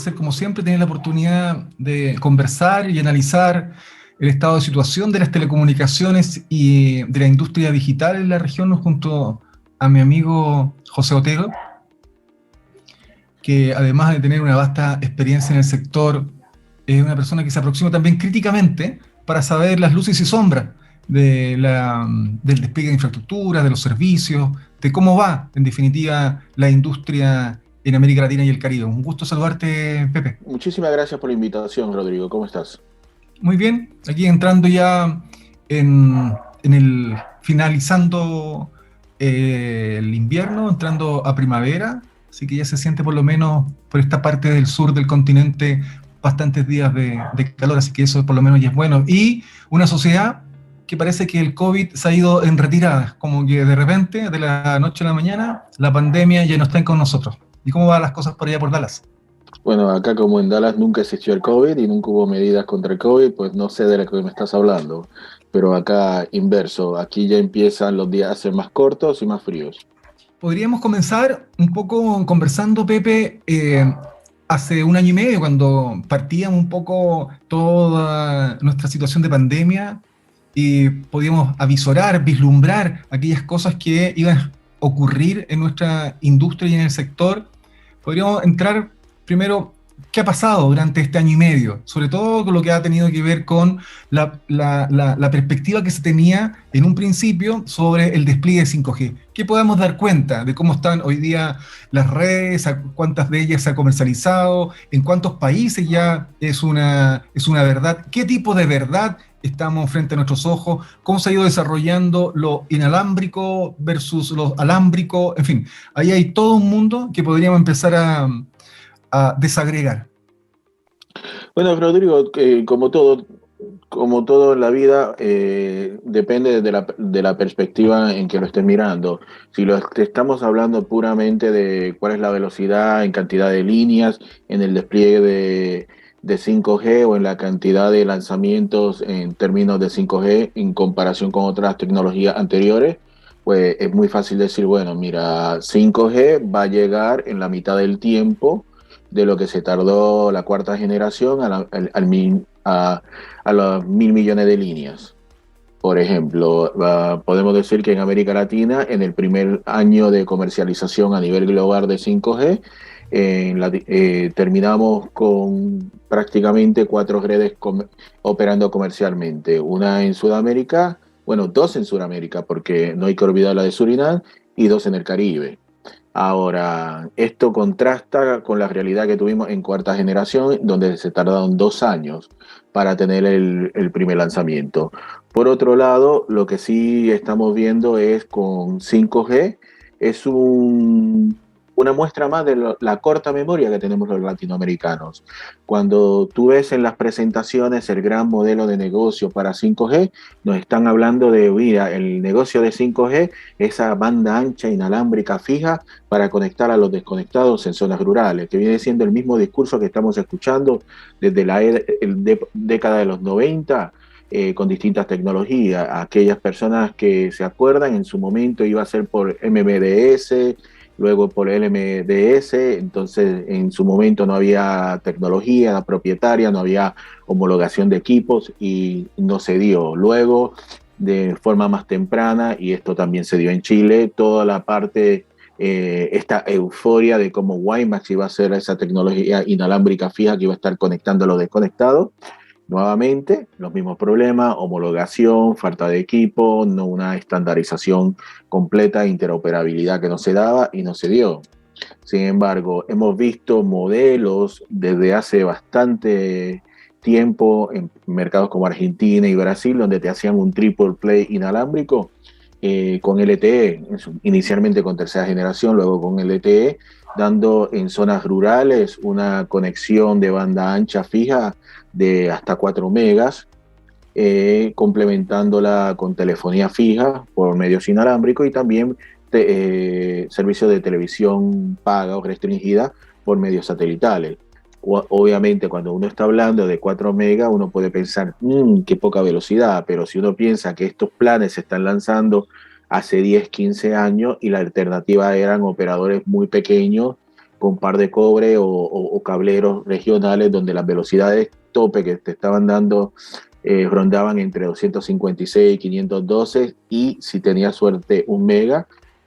placer, como siempre, tener la oportunidad de conversar y analizar el estado de situación de las telecomunicaciones y de la industria digital en la región junto a mi amigo José Otero, que además de tener una vasta experiencia en el sector, es una persona que se aproxima también críticamente para saber las luces y sombras del despliegue de infraestructuras, de los servicios, de cómo va, en definitiva, la industria en América Latina y el Caribe. Un gusto saludarte, Pepe. Muchísimas gracias por la invitación, Rodrigo. ¿Cómo estás? Muy bien, aquí entrando ya en el finalizando el invierno, entrando a primavera, así que ya se siente por lo menos por esta parte del sur del continente bastantes días de calor, así que eso por lo menos ya es bueno. Y una sociedad que parece que el COVID se ha ido en retirada, como que de repente, de la noche a la mañana, la pandemia ya no está con nosotros. ¿Y cómo van las cosas por allá por Dallas? Bueno, acá como en Dallas nunca existió el COVID y nunca hubo medidas contra el COVID, pues no sé de lo que me estás hablando. Pero acá inverso, aquí ya empiezan los días a ser más cortos y más fríos. Podríamos comenzar un poco conversando, Pepe, hace un año y medio, cuando partíamos un poco toda nuestra situación de pandemia y podíamos avisorar, vislumbrar aquellas cosas que iban a ocurrir en nuestra industria y en el sector. Podríamos entrar primero, ¿qué ha pasado durante este año y medio? Sobre todo con lo que ha tenido que ver con la perspectiva que se tenía en un principio sobre el despliegue de 5G. ¿Qué podemos dar cuenta de cómo están hoy día las redes, a cuántas de ellas se ha comercializado, en cuántos países ya es una verdad? ¿Qué tipo de verdad estamos frente a nuestros ojos? ¿Cómo se ha ido desarrollando lo inalámbrico versus lo alámbrico? En fin, ahí hay todo un mundo que podríamos empezar a desagregar. Bueno, Rodrigo, como todo en la vida, depende de la perspectiva en que lo estés mirando. Si estamos hablando puramente de cuál es la velocidad en cantidad de líneas, en el despliegue de 5G o en la cantidad de lanzamientos en términos de 5G en comparación con otras tecnologías anteriores, pues es muy fácil decir, bueno, mira, 5G va a llegar en la mitad del tiempo de lo que se tardó la cuarta generación a los 1.000 millones de líneas. Por ejemplo, podemos decir que en América Latina, en el primer año de comercialización a nivel global de 5G, terminamos con prácticamente cuatro redes operando comercialmente. Una en Sudamérica, bueno, dos en Sudamérica, porque no hay que olvidar la de Surinam, y dos en el Caribe. Ahora, esto contrasta con la realidad que tuvimos en cuarta generación, donde se tardaron 2 años para tener el primer lanzamiento. Por otro lado, lo que sí estamos viendo es con 5G, es una muestra más de la corta memoria que tenemos los latinoamericanos. Cuando tú ves en las presentaciones el gran modelo de negocio para 5G, nos están hablando de, mira, el negocio de 5G, esa banda ancha inalámbrica fija para conectar a los desconectados en zonas rurales, que viene siendo el mismo discurso que estamos escuchando desde la década de los 90, con distintas tecnologías. Aquellas personas que se acuerdan, en su momento iba a ser por MMDS, luego por LMDS, entonces en su momento no había tecnología propietaria, no había homologación de equipos y no se dio. Luego, de forma más temprana, y esto también se dio en Chile, toda la parte, esta euforia de cómo WiMAX iba a ser esa tecnología inalámbrica fija que iba a estar conectando a los desconectados. Nuevamente, los mismos problemas, homologación, falta de equipo, no una estandarización completa, interoperabilidad que no se daba y no se dio. Sin embargo, hemos visto modelos desde hace bastante tiempo en mercados como Argentina y Brasil, donde te hacían un triple play inalámbrico con LTE, inicialmente con tercera generación, luego con LTE, dando en zonas rurales una conexión de banda ancha fija de hasta 4 megas, complementándola con telefonía fija por medios inalámbricos y también servicios de televisión paga o restringida por medios satelitales. Obviamente, cuando uno está hablando de 4 megas, uno puede pensar, qué poca velocidad, pero si uno piensa que estos planes se están lanzando hace 10, 15 años y la alternativa eran operadores muy pequeños con par de cobre o cableros regionales donde las velocidades tope que te estaban dando rondaban entre 256 y 512 y si tenía suerte 1 mega.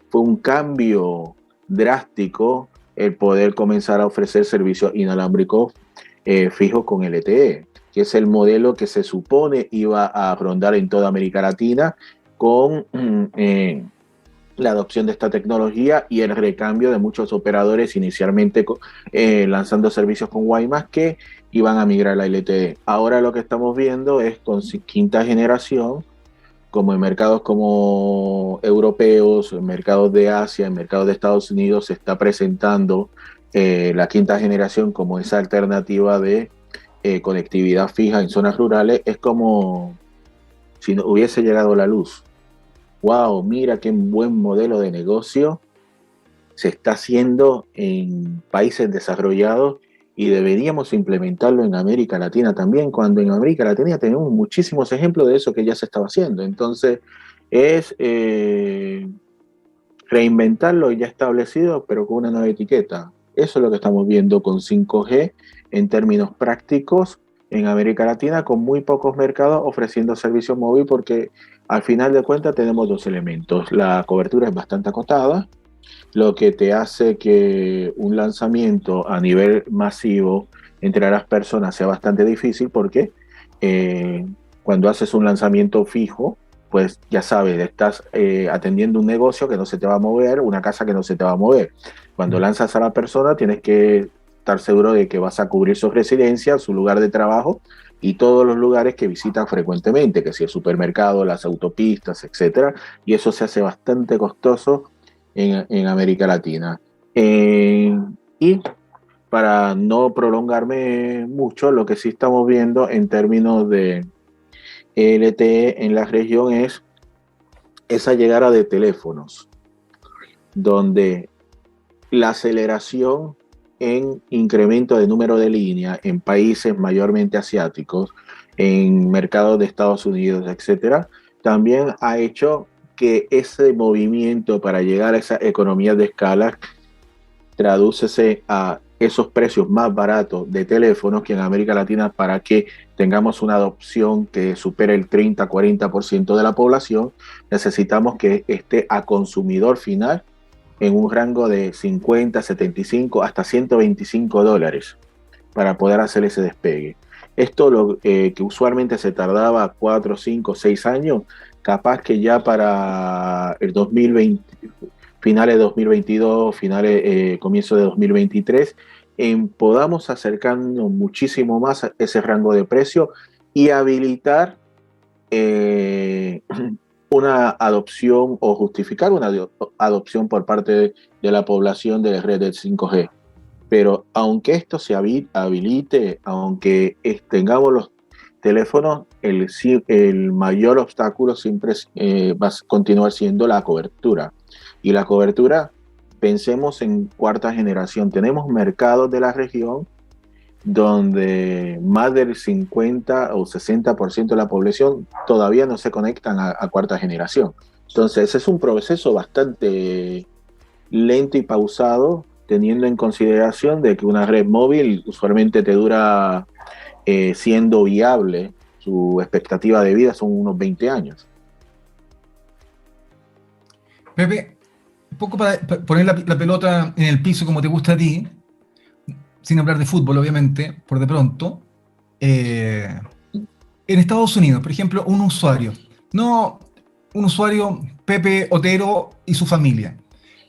Fue un cambio drástico el poder comenzar a ofrecer servicios inalámbricos fijos con LTE, que es el modelo que se supone iba a rondar en toda América Latina con la adopción de esta tecnología y el recambio de muchos operadores inicialmente lanzando servicios con Guaymas que iban a migrar a la LTE. Ahora lo que estamos viendo es con quinta generación, como en mercados como europeos, en mercados de Asia, en mercados de Estados Unidos, se está presentando la quinta generación como esa alternativa de conectividad fija en zonas rurales. Es como si no hubiese llegado la luz. Wow, mira qué buen modelo de negocio se está haciendo en países desarrollados y deberíamos implementarlo en América Latina también, cuando en América Latina tenemos muchísimos ejemplos de eso que ya se estaba haciendo. Entonces, es reinventar lo ya establecido, pero con una nueva etiqueta. Eso es lo que estamos viendo con 5G en términos prácticos en América Latina, con muy pocos mercados ofreciendo servicio móvil, porque al final de cuentas tenemos dos elementos. La cobertura es bastante acotada, lo que te hace que un lanzamiento a nivel masivo entre las personas sea bastante difícil porque eh, cuando haces un lanzamiento fijo, pues ya sabes, estás atendiendo un negocio que no se te va a mover, una casa que no se te va a mover. Cuando lanzas a la persona tienes que estar seguro de que vas a cubrir su residencia, su lugar de trabajo y todos los lugares que visitan frecuentemente, que si el supermercado, las autopistas, etcétera, y eso se hace bastante costoso en América Latina. Y para no prolongarme mucho, lo que sí estamos viendo en términos de LTE en la región es esa llegada de teléfonos, donde la aceleración en incremento de número de líneas en países mayormente asiáticos, en mercados de Estados Unidos, etcétera, también ha hecho que ese movimiento para llegar a esa economía de escala tradúcese a esos precios más baratos de teléfonos que en América Latina, para que tengamos una adopción que supere el 30-40% de la población, necesitamos que esté a consumidor final en un rango de 50, 75 hasta $125 para poder hacer ese despegue. Esto que usualmente se tardaba 4, 5, 6 años, capaz que ya para el 2020, finales de 2022, comienzo de 2023, podamos acercarnos muchísimo más a ese rango de precio y habilitar eh, una adopción o justificar una adopción por parte de la población de la red del 5G. Pero aunque esto se habilite, aunque tengamos los teléfonos, el mayor obstáculo siempre va a continuar siendo la cobertura. Y la cobertura, pensemos en cuarta generación. Tenemos mercados de la región donde más del 50 o 60% de la población todavía no se conectan a cuarta generación. Entonces, es un proceso bastante lento y pausado, teniendo en consideración de que una red móvil usualmente te dura, siendo viable, su expectativa de vida son unos 20 años. Pepe, un poco para poner la pelota en el piso como te gusta a ti, sin hablar de fútbol, obviamente, por de pronto. En Estados Unidos, por ejemplo, no un usuario, Pepe Otero y su familia,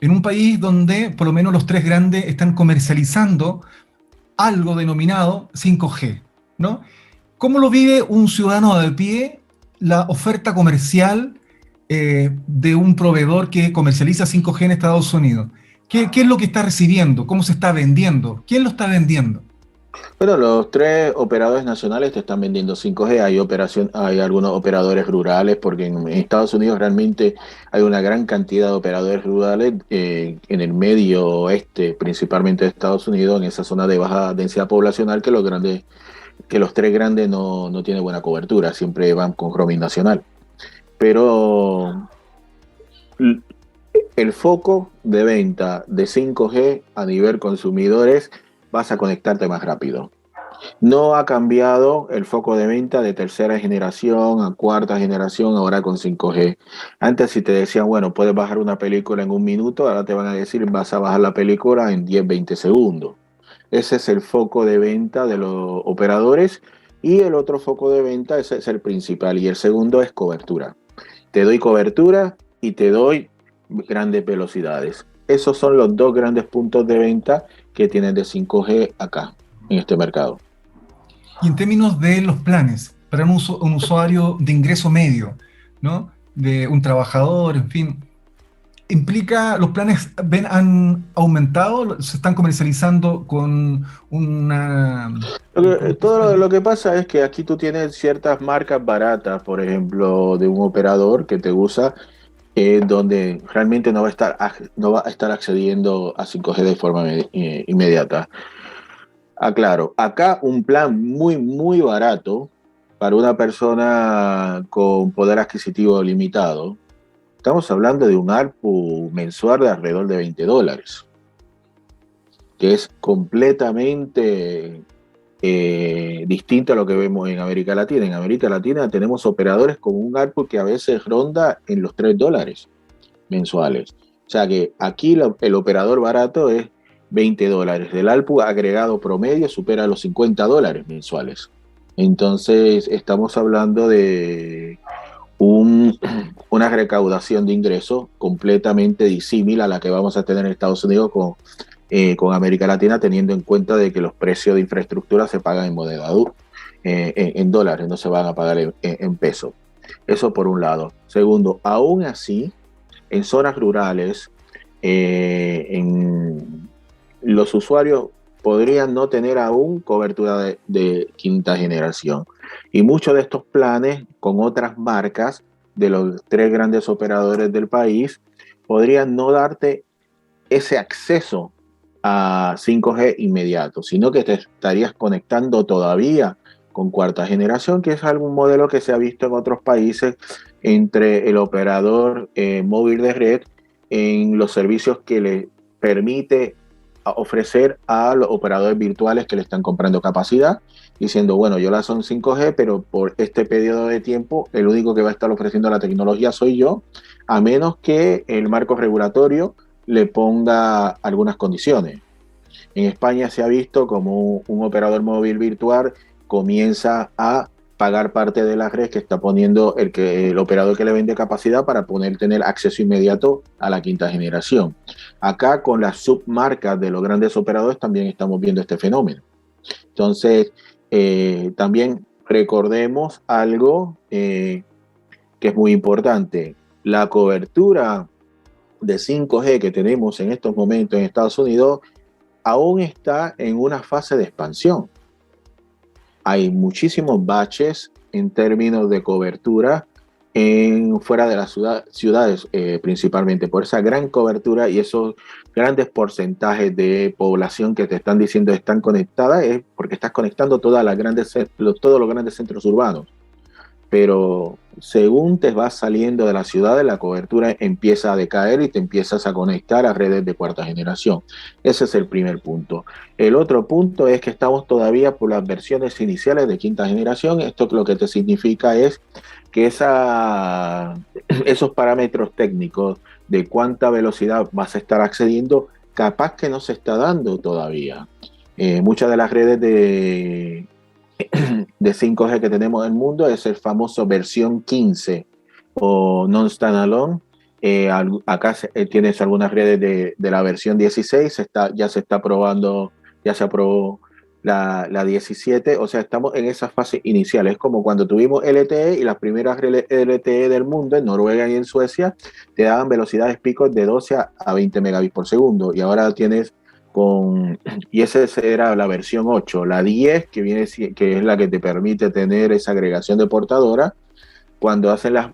en un país donde por lo menos los tres grandes están comercializando algo denominado 5G, ¿no? ¿Cómo lo vive un ciudadano de pie la oferta comercial de un proveedor que comercializa 5G en Estados Unidos? ¿Qué es lo que está recibiendo? ¿Cómo se está vendiendo? ¿Quién lo está vendiendo? Bueno, los tres operadores nacionales te están vendiendo 5G. Hay algunos operadores rurales, porque en Estados Unidos realmente hay una gran cantidad de operadores rurales en el medio oeste, principalmente de Estados Unidos, en esa zona de baja densidad poblacional, que los tres grandes no tienen buena cobertura, siempre van con roaming nacional. Pero el foco de venta de 5G a nivel consumidores, vas a conectarte más rápido. No ha cambiado el foco de venta de tercera generación a cuarta generación ahora con 5G. Antes si te decían, bueno, puedes bajar una película en un minuto, ahora te van a decir, vas a bajar la película en 10, 20 segundos. Ese es el foco de venta de los operadores y el otro foco de venta, ese es el principal y el segundo es cobertura. Te doy cobertura y te doy grandes velocidades. Esos son los dos grandes puntos de venta que tienes de 5G acá, en este mercado. Y en términos de los planes, para un usuario de ingreso medio, ¿no? De un trabajador, en fin, implica, los planes han aumentado, se están comercializando con una... con un precio Todo mayor. lo que pasa es que aquí tú tienes ciertas marcas baratas, por ejemplo, de un operador que te usa, donde realmente no va a estar accediendo a 5G de forma inmediata. Aclaro, acá un plan muy, muy barato para una persona con poder adquisitivo limitado. Estamos hablando de un ARPU mensual de alrededor de $20, que es completamente distinto a lo que vemos en América Latina. En América Latina tenemos operadores con un ARPU que a veces ronda en los $3 mensuales. O sea que aquí el operador barato es $20. El ARPU agregado promedio supera los $50 mensuales. Entonces estamos hablando de un, una recaudación de ingresos completamente disímil a la que vamos a tener en Estados Unidos con América Latina, teniendo en cuenta de que los precios de infraestructura se pagan en moneda en dólares, no se van a pagar en pesos. Eso por un lado. Segundo, aún así, en zonas rurales, los usuarios podrían no tener aún cobertura de quinta generación. Y muchos de estos planes con otras marcas de los tres grandes operadores del país podrían no darte ese acceso a 5G inmediato, sino que te estarías conectando todavía con cuarta generación, que es algún modelo que se ha visto en otros países entre el operador móvil de red en los servicios que le permite ofrecer a los operadores virtuales que le están comprando capacidad, diciendo, bueno, yo la son 5G, pero por este periodo de tiempo, el único que va a estar ofreciendo la tecnología soy yo, a menos que el marco regulatorio le ponga algunas condiciones. En España se ha visto como un operador móvil virtual comienza a pagar parte de la red que está poniendo el operador que le vende capacidad para poder tener acceso inmediato a la quinta generación. Acá con las submarcas de los grandes operadores también estamos viendo este fenómeno. Entonces, también recordemos algo que es muy importante. La cobertura de 5G que tenemos en estos momentos en Estados Unidos aún está en una fase de expansión. Hay muchísimos baches en términos de cobertura fuera de las ciudades, principalmente por esa gran cobertura y esos grandes porcentajes de población que te están diciendo están conectadas, es porque estás conectando todos los grandes centros urbanos. Pero según te vas saliendo de la ciudad, la cobertura empieza a decaer y te empiezas a conectar a redes de cuarta generación. Ese es el primer punto. El otro punto es que estamos todavía por las versiones iniciales de quinta generación. Esto lo que te significa es que esos parámetros técnicos de cuánta velocidad vas a estar accediendo, capaz que no se está dando todavía. Muchas de las redes de 5G que tenemos en el mundo es el famoso versión 15 o non-standalone. Acá tienes algunas redes de la versión 16, ya se está probando, ya se aprobó la 17, o sea, estamos en esa fase inicial. Es como cuando tuvimos LTE y las primeras redes LTE del mundo en Noruega y en Suecia te daban velocidades picos de 12 a 20 megabits por segundo y ahora tienes y esa era la versión 8, la 10 que es la que te permite tener esa agregación de portadora. Cuando hacen los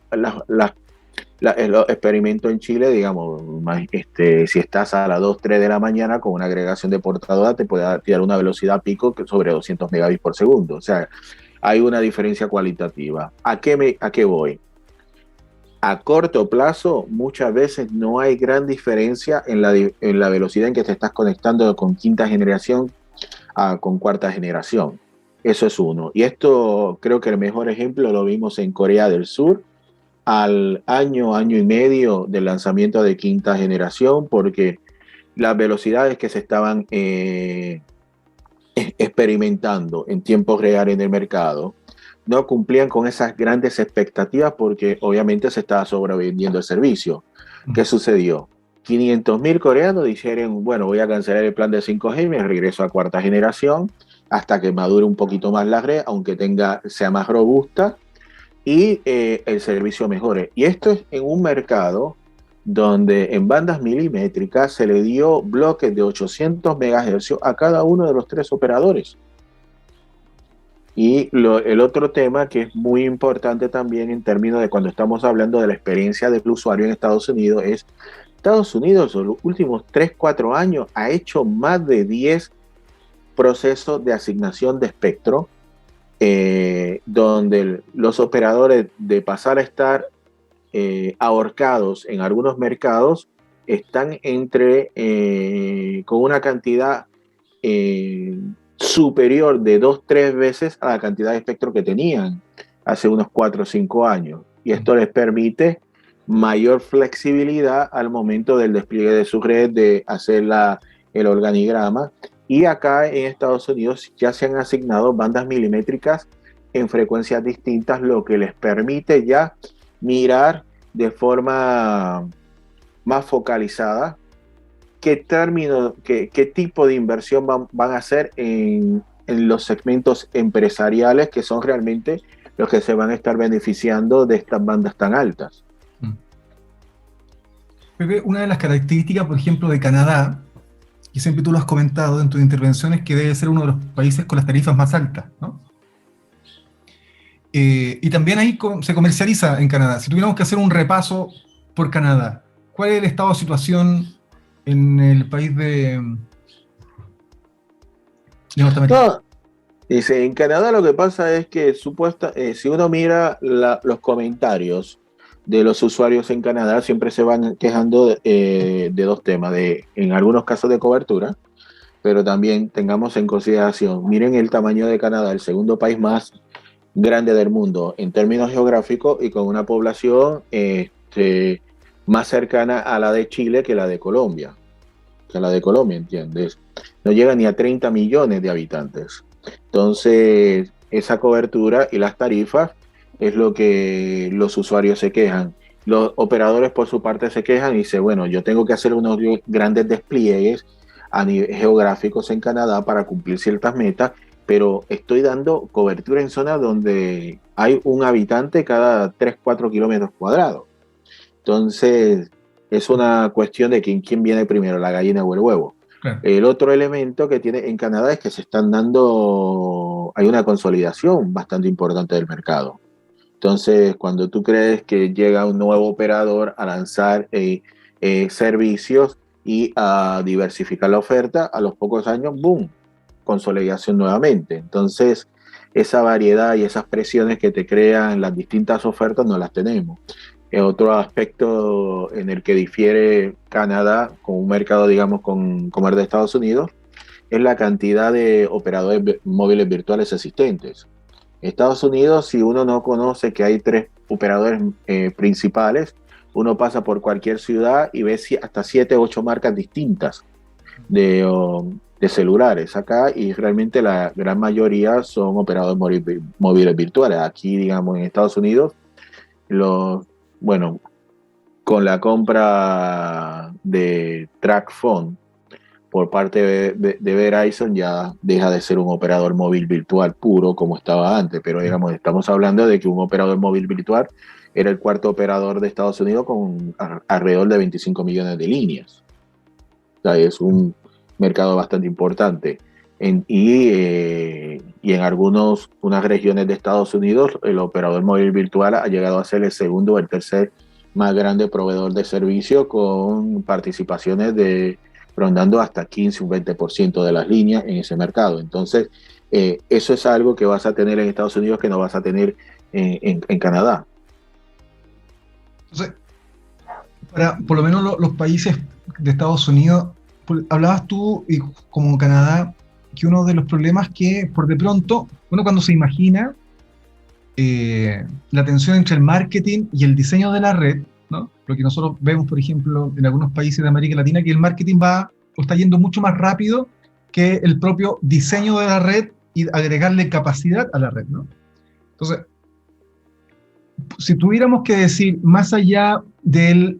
experimentos en Chile, digamos, si estás a las 2, 3 de la mañana con una agregación de portadora, te puede tirar una velocidad pico sobre 200 megabits por segundo. O sea, hay una diferencia cualitativa. ¿A qué voy? A corto plazo, muchas veces no hay gran diferencia en la velocidad en que te estás conectando con quinta generación con cuarta generación. Eso es uno. Y esto creo que el mejor ejemplo lo vimos en Corea del Sur al año y medio del lanzamiento de quinta generación, porque las velocidades que se estaban experimentando en tiempo real en el mercado no cumplían con esas grandes expectativas porque obviamente se estaba sobrevendiendo el servicio. ¿Qué sucedió? 500.000 coreanos dijeron, bueno, voy a cancelar el plan de 5G y me regreso a cuarta generación hasta que madure un poquito más la red, aunque sea más robusta y el servicio mejore. Y esto es en un mercado donde en bandas milimétricas se le dio bloques de 800 MHz a cada uno de los tres operadores. Y el otro tema que es muy importante también en términos de cuando estamos hablando de la experiencia del usuario en Estados Unidos es Estados Unidos en los últimos 3, 4 años ha hecho más de 10 procesos de asignación de espectro donde los operadores de pasar a estar ahorcados en algunos mercados están con una cantidad superior de 2, 3 veces a la cantidad de espectro que tenían hace unos 4 o 5 años. Y esto les permite mayor flexibilidad al momento del despliegue de su red, de hacer el organigrama. Y acá en Estados Unidos ya se han asignado bandas milimétricas en frecuencias distintas, lo que les permite ya mirar de forma más focalizada qué tipo de inversión van a hacer en los segmentos empresariales que son realmente los que se van a estar beneficiando de estas bandas tan altas. Pepe, una de las características, por ejemplo, de Canadá, y siempre tú lo has comentado en tus intervenciones, que debe ser uno de los países con las tarifas más altas, ¿no? Y también ahí se comercializa en Canadá. Si tuviéramos que hacer un repaso por Canadá, ¿cuál es el estado de situación en el país de Norteamérica? No, dice, en Canadá lo que pasa es que si uno mira los comentarios de los usuarios en Canadá, siempre se van quejando de dos temas, en algunos casos de cobertura, pero también tengamos en consideración, miren el tamaño de Canadá, el segundo país más grande del mundo en términos geográficos y con una población más cercana a la de Chile que la de Colombia. ¿Entiendes? No llega ni a 30 millones de habitantes. Entonces, esa cobertura y las tarifas es lo que los usuarios se quejan. Los operadores, por su parte, se quejan y dicen, bueno, yo tengo que hacer unos grandes despliegues a nivel geográficos en Canadá para cumplir ciertas metas, pero estoy dando cobertura en zonas donde hay un habitante cada 3, 4 kilómetros cuadrados. Entonces, es una cuestión de quién viene primero, la gallina o el huevo. Claro. El otro elemento que tiene en Canadá es que hay una consolidación bastante importante del mercado. Entonces, cuando tú crees que llega un nuevo operador a lanzar servicios y a diversificar la oferta, a los pocos años, ¡boom!, consolidación nuevamente. Entonces, esa variedad y esas presiones que te crean las distintas ofertas no las tenemos. Otro aspecto en el que difiere Canadá con un mercado, digamos, como el de Estados Unidos, es la cantidad de operadores móviles virtuales existentes. Estados Unidos, si uno no conoce que hay 3 operadores principales, uno pasa por cualquier ciudad y ve hasta 7 o 8 marcas distintas de celulares acá, y realmente la gran mayoría son operadores móviles virtuales. Aquí, digamos, en Estados Unidos, con la compra de TracFone por parte de Verizon, ya deja de ser un operador móvil virtual puro como estaba antes, pero digamos, estamos hablando de que un operador móvil virtual era el cuarto operador de Estados Unidos con alrededor de 25 millones de líneas. O sea, es un mercado bastante importante. Y en unas regiones de Estados Unidos, el operador móvil virtual ha llegado a ser el segundo o el tercer más grande proveedor de servicio, con participaciones rondando hasta 15 o un 20% de las líneas en ese mercado. Entonces, eso es algo que vas a tener en Estados Unidos que no vas a tener en Canadá. Para, por lo menos los países de Estados Unidos, hablabas tú, y como Canadá, que uno de los problemas que por de pronto, uno cuando se imagina la tensión entre el marketing y el diseño de la red, ¿no? Lo que nosotros vemos, por ejemplo, en algunos países de América Latina, que el marketing va o está yendo mucho más rápido que el propio diseño de la red y agregarle capacidad a la red, ¿no? Entonces, si tuviéramos que decir, más allá de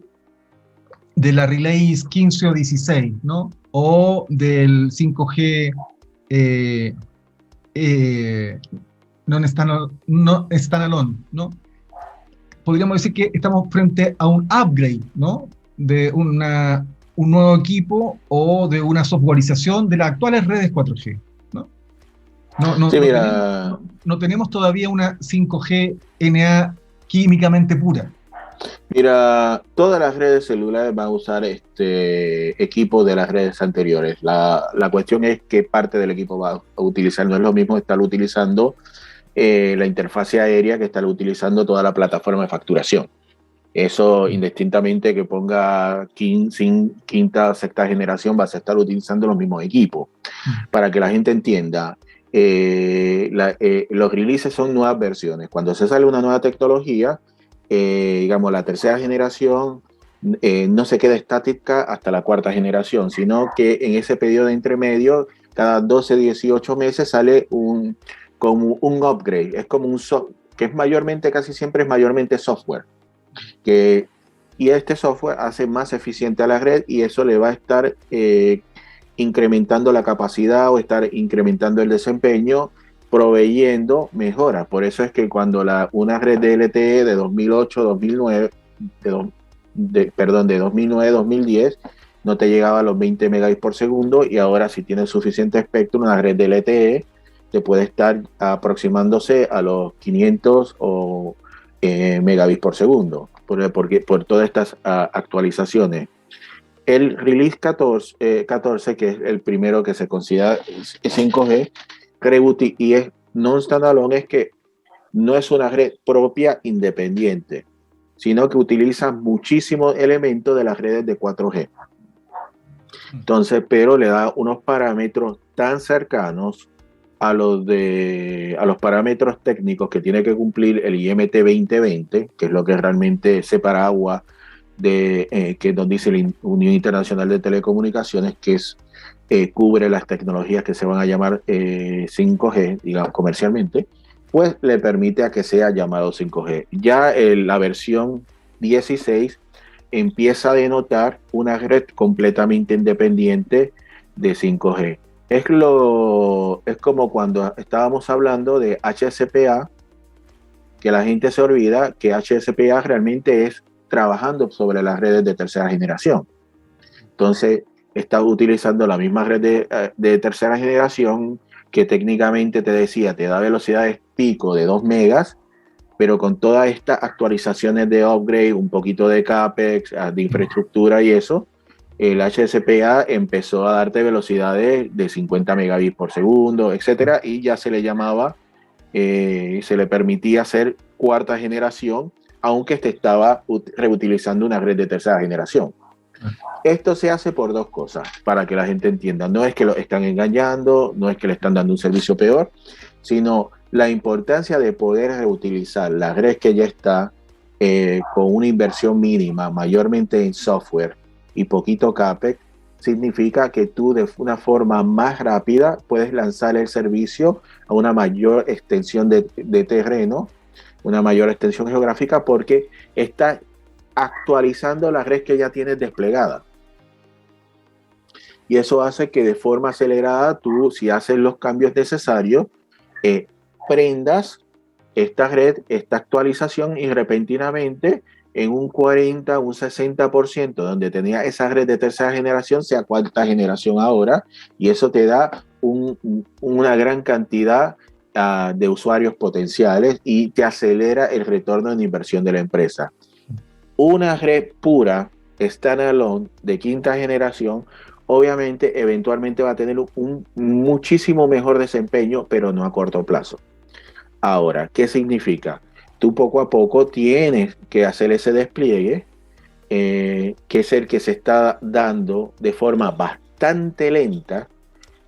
la Relays 15 o 16, ¿no? O del 5G eh, eh, no standalone, ¿no? Podríamos decir que estamos frente a un upgrade, ¿no? De un nuevo equipo o de una softwareización de las actuales redes 4G, ¿no? Sí, mira, No tenemos todavía una 5G NA químicamente pura. Mira, todas las redes celulares van a usar este equipo de las redes anteriores. La cuestión es qué parte del equipo va a utilizar. No es lo mismo estar utilizando la interfase aérea que estar utilizando toda la plataforma de facturación. Eso, indistintamente que ponga quinta o sexta generación, vas a estar utilizando los mismos equipos. Para que la gente entienda, los releases son nuevas versiones. Cuando se sale una nueva tecnología, digamos, la tercera generación no se queda estática hasta la cuarta generación, sino que en ese periodo de intermedio, cada 12, 18 meses sale como un upgrade. Es como que es mayormente, casi siempre es mayormente software. Que, y este software hace más eficiente a la red y eso le va a estar incrementando la capacidad o estar incrementando el desempeño, proveyendo mejoras. Por eso es que cuando una red de LTE de 2008, 2009, de 2009, 2010, no te llegaba a los 20 megabits por segundo y ahora si tienes suficiente espectro, una red de LTE te puede estar aproximándose a los 500 o megabits por segundo, por todas estas actualizaciones. El release 14, que es el primero que se considera 5G, y es non-standalone, es que no es una red propia independiente, sino que utiliza muchísimos elementos de las redes de 4G. Entonces, pero le da unos parámetros tan cercanos a los parámetros técnicos que tiene que cumplir el IMT 2020, que es lo que realmente separa agua que nos dice la Unión Internacional de Telecomunicaciones, que cubre las tecnologías que se van a llamar 5G, digamos, comercialmente, pues le permite a que sea llamado 5G. Ya la versión 16 empieza a denotar una red completamente independiente de 5G. Es como cuando estábamos hablando de HSPA, que la gente se olvida que HSPA realmente es trabajando sobre las redes de tercera generación. Entonces, está utilizando la misma red de tercera generación que técnicamente te decía, te da velocidades pico de 2 megas, pero con todas estas actualizaciones de upgrade, un poquito de CAPEX, de infraestructura y eso, el HSPA empezó a darte velocidades de 50 megabits por segundo, etcétera, y ya se le llamaba, se le permitía hacer cuarta generación, aunque estaba reutilizando una red de tercera generación. Esto se hace por dos cosas, para que la gente entienda. No es que lo están engañando, no es que le están dando un servicio peor, sino la importancia de poder reutilizar la red que ya está con una inversión mínima, mayormente en software y poquito CAPEX, significa que tú de una forma más rápida puedes lanzar el servicio a una mayor extensión de terreno, una mayor extensión geográfica, porque está actualizando la red que ya tienes desplegada. Y eso hace que de forma acelerada tú, si haces los cambios necesarios, prendas esta red, esta actualización y repentinamente en un 40, un 60%, donde tenía esa red de tercera generación, sea cuarta generación ahora, y eso te da una gran cantidad de usuarios potenciales y te acelera el retorno en inversión de la empresa. Una red pura, standalone, de quinta generación, obviamente eventualmente va a tener un muchísimo mejor desempeño, pero no a corto plazo. Ahora, ¿qué significa? Tú poco a poco tienes que hacer ese despliegue que es el que se está dando de forma bastante lenta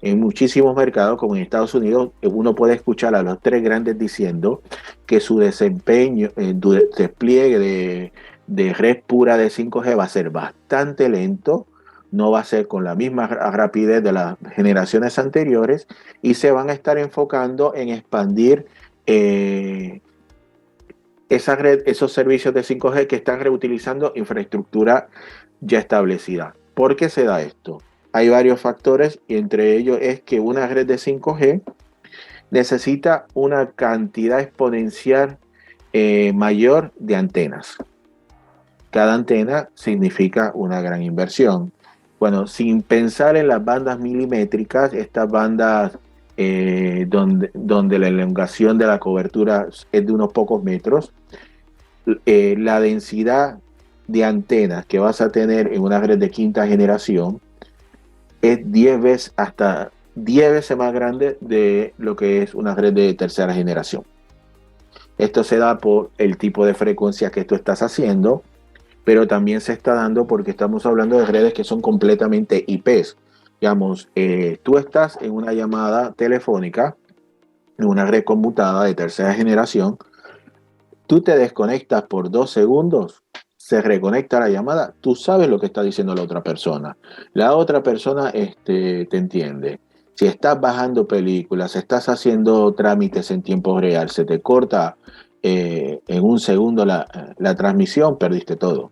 en muchísimos mercados, como en Estados Unidos. Uno puede escuchar a los tres grandes diciendo que su desempeño, despliegue de red pura de 5G va a ser bastante lento, no va a ser con la misma rapidez de las generaciones anteriores, y se van a estar enfocando en expandir esa red, esos servicios de 5G que están reutilizando infraestructura ya establecida. ¿Por qué se da esto? Hay varios factores, y entre ellos es que una red de 5G necesita una cantidad exponencial mayor de antenas. Cada antena significa una gran inversión. Bueno, sin pensar en las bandas milimétricas, estas bandas donde la elongación de la cobertura es de unos pocos metros, la densidad de antenas que vas a tener en una red de quinta generación es 10 veces, hasta 10 veces más grande de lo que es una red de tercera generación. Esto se da por el tipo de frecuencia que tú estás haciendo, pero también se está dando porque estamos hablando de redes que son completamente IPs. Digamos, tú estás en una llamada telefónica, en una red conmutada de tercera generación, tú te desconectas por 2 segundos, se reconecta la llamada, tú sabes lo que está diciendo la otra persona. La otra persona te entiende. Si estás bajando películas, estás haciendo trámites en tiempo real, se te corta en un segundo la transmisión, perdiste todo.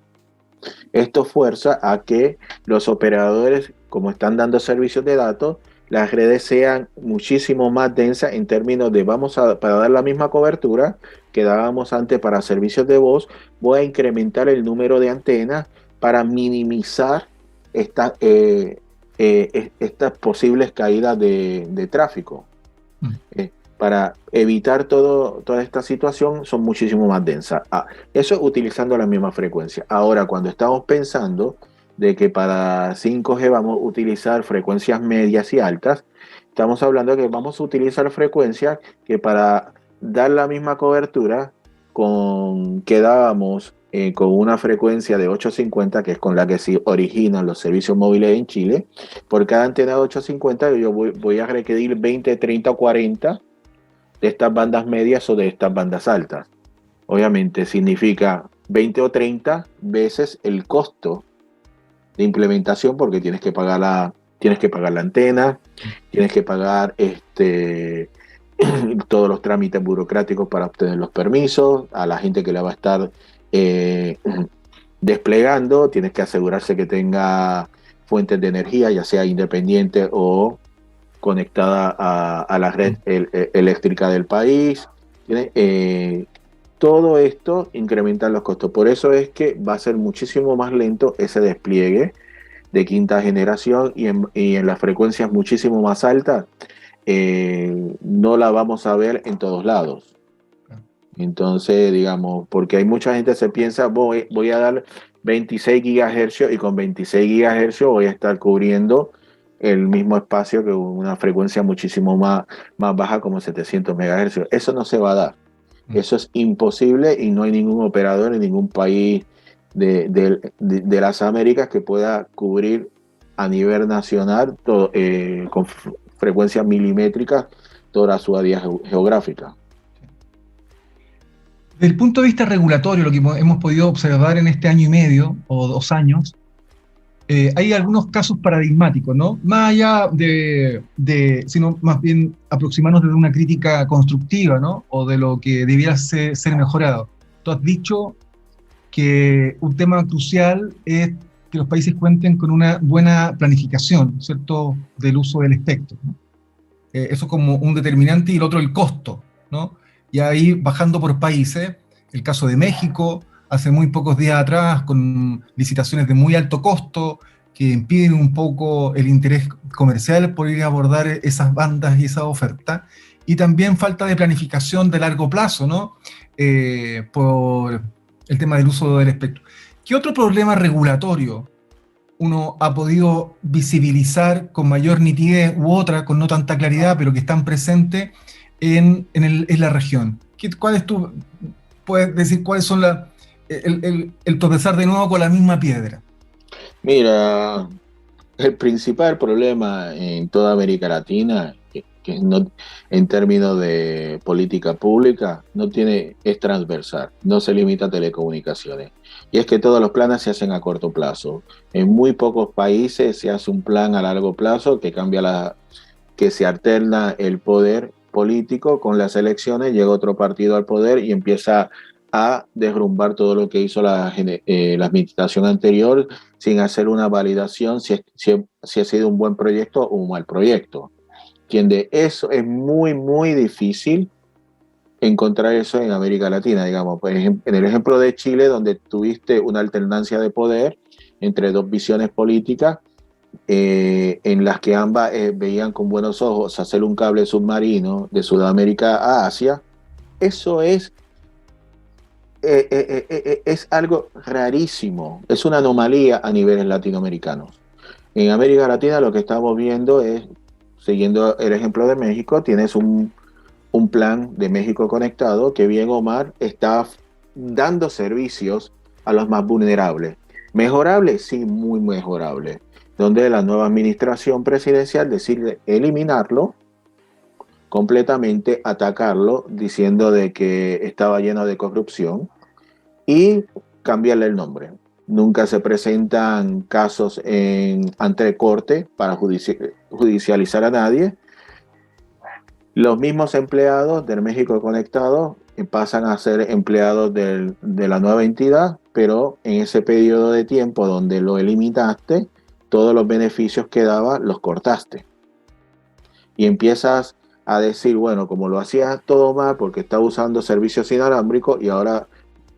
Esto fuerza a que los operadores, como están dando servicios de datos, las redes sean muchísimo más densas en términos de para dar la misma cobertura que dábamos antes para servicios de voz, voy a incrementar el número de antenas para minimizar estas posibles caídas de tráfico. Para evitar toda esta situación son muchísimo más densas. Eso utilizando la misma frecuencia. Ahora, cuando estamos pensando de que para 5G vamos a utilizar frecuencias medias y altas, estamos hablando de que vamos a utilizar frecuencias que para dar la misma cobertura que dábamos con una frecuencia de 850, que es con la que se originan los servicios móviles en Chile, por cada antena de 850 yo voy a requerir 20, 30 o 40 de estas bandas medias o de estas bandas altas. Obviamente significa 20 o 30 veces el costo de implementación, porque tienes que pagar la antena, tienes que pagar todos los trámites burocráticos para obtener los permisos, a la gente que la va a estar desplegando, tienes que asegurarse que tenga fuentes de energía, ya sea independiente o conectada a la red eléctrica del país. Todo esto incrementa los costos. Por eso es que va a ser muchísimo más lento ese despliegue de quinta generación, y en las frecuencias muchísimo más altas no la vamos a ver en todos lados. Entonces, digamos, porque hay mucha gente que se piensa, voy a dar 26 GHz y con 26 GHz voy a estar cubriendo el mismo espacio que una frecuencia muchísimo más baja como 700 MHz. Eso no se va a dar. Eso es imposible, y no hay ningún operador en ningún país de las Américas que pueda cubrir a nivel nacional con frecuencias milimétricas toda su área geográfica. Desde el punto de vista regulatorio, lo que hemos podido observar en este año y medio o 2 años, hay algunos casos paradigmáticos, ¿no? Más allá sino más bien aproximarnos desde una crítica constructiva, ¿no? O de lo que debiera ser mejorado. Tú has dicho que un tema crucial es que los países cuenten con una buena planificación, ¿cierto?, del uso del espectro, ¿no? Eso como un determinante, y el otro el costo, ¿no? Y ahí, bajando por países, el caso de México, hace muy pocos días atrás, con licitaciones de muy alto costo, que impiden un poco el interés comercial por ir a abordar esas bandas y esa oferta, y también falta de planificación de largo plazo, ¿no? Por el tema del uso del espectro. ¿Qué otro problema regulatorio uno ha podido visibilizar con mayor nitidez, u otra con no tanta claridad, pero que están presentes en la región? ¿Puedes decir cuáles son el tropezar de nuevo con la misma piedra. Mira, el principal problema en toda América Latina, que no, en términos de política pública, no tiene, es transversal, no se limita a telecomunicaciones. Y es que todos los planes se hacen a corto plazo. En muy pocos países se hace un plan a largo plazo que cambia que se alterna el poder político con las elecciones, llega otro partido al poder y empieza a derrumbar todo lo que hizo la administración anterior sin hacer una validación si ha sido un buen proyecto o un mal proyecto. ¿Entiende? Eso es muy, muy difícil encontrar eso en América Latina, digamos. Por ejemplo, en el ejemplo de Chile, donde tuviste una alternancia de poder entre dos visiones políticas, en las que ambas veían con buenos ojos hacer un cable submarino de Sudamérica a Asia, eso es algo rarísimo, es una anomalía a niveles latinoamericanos. En América Latina lo que estamos viendo es, siguiendo el ejemplo de México, tienes un plan de México Conectado que bien o mal está dando servicios a los más vulnerables. ¿Mejorable? Sí, muy mejorable. Donde la nueva administración presidencial decide eliminarlo completamente, atacarlo, diciendo de que estaba lleno de corrupción y cambiarle el nombre. Nunca se presentan casos ante corte para judicializar a nadie. Los mismos empleados del México Conectado pasan a ser empleados de la nueva entidad, pero en ese periodo de tiempo donde lo eliminaste, todos los beneficios que daba los cortaste. Y empiezas a decir, bueno, como lo hacías todo mal porque estaba usando servicios inalámbricos y ahora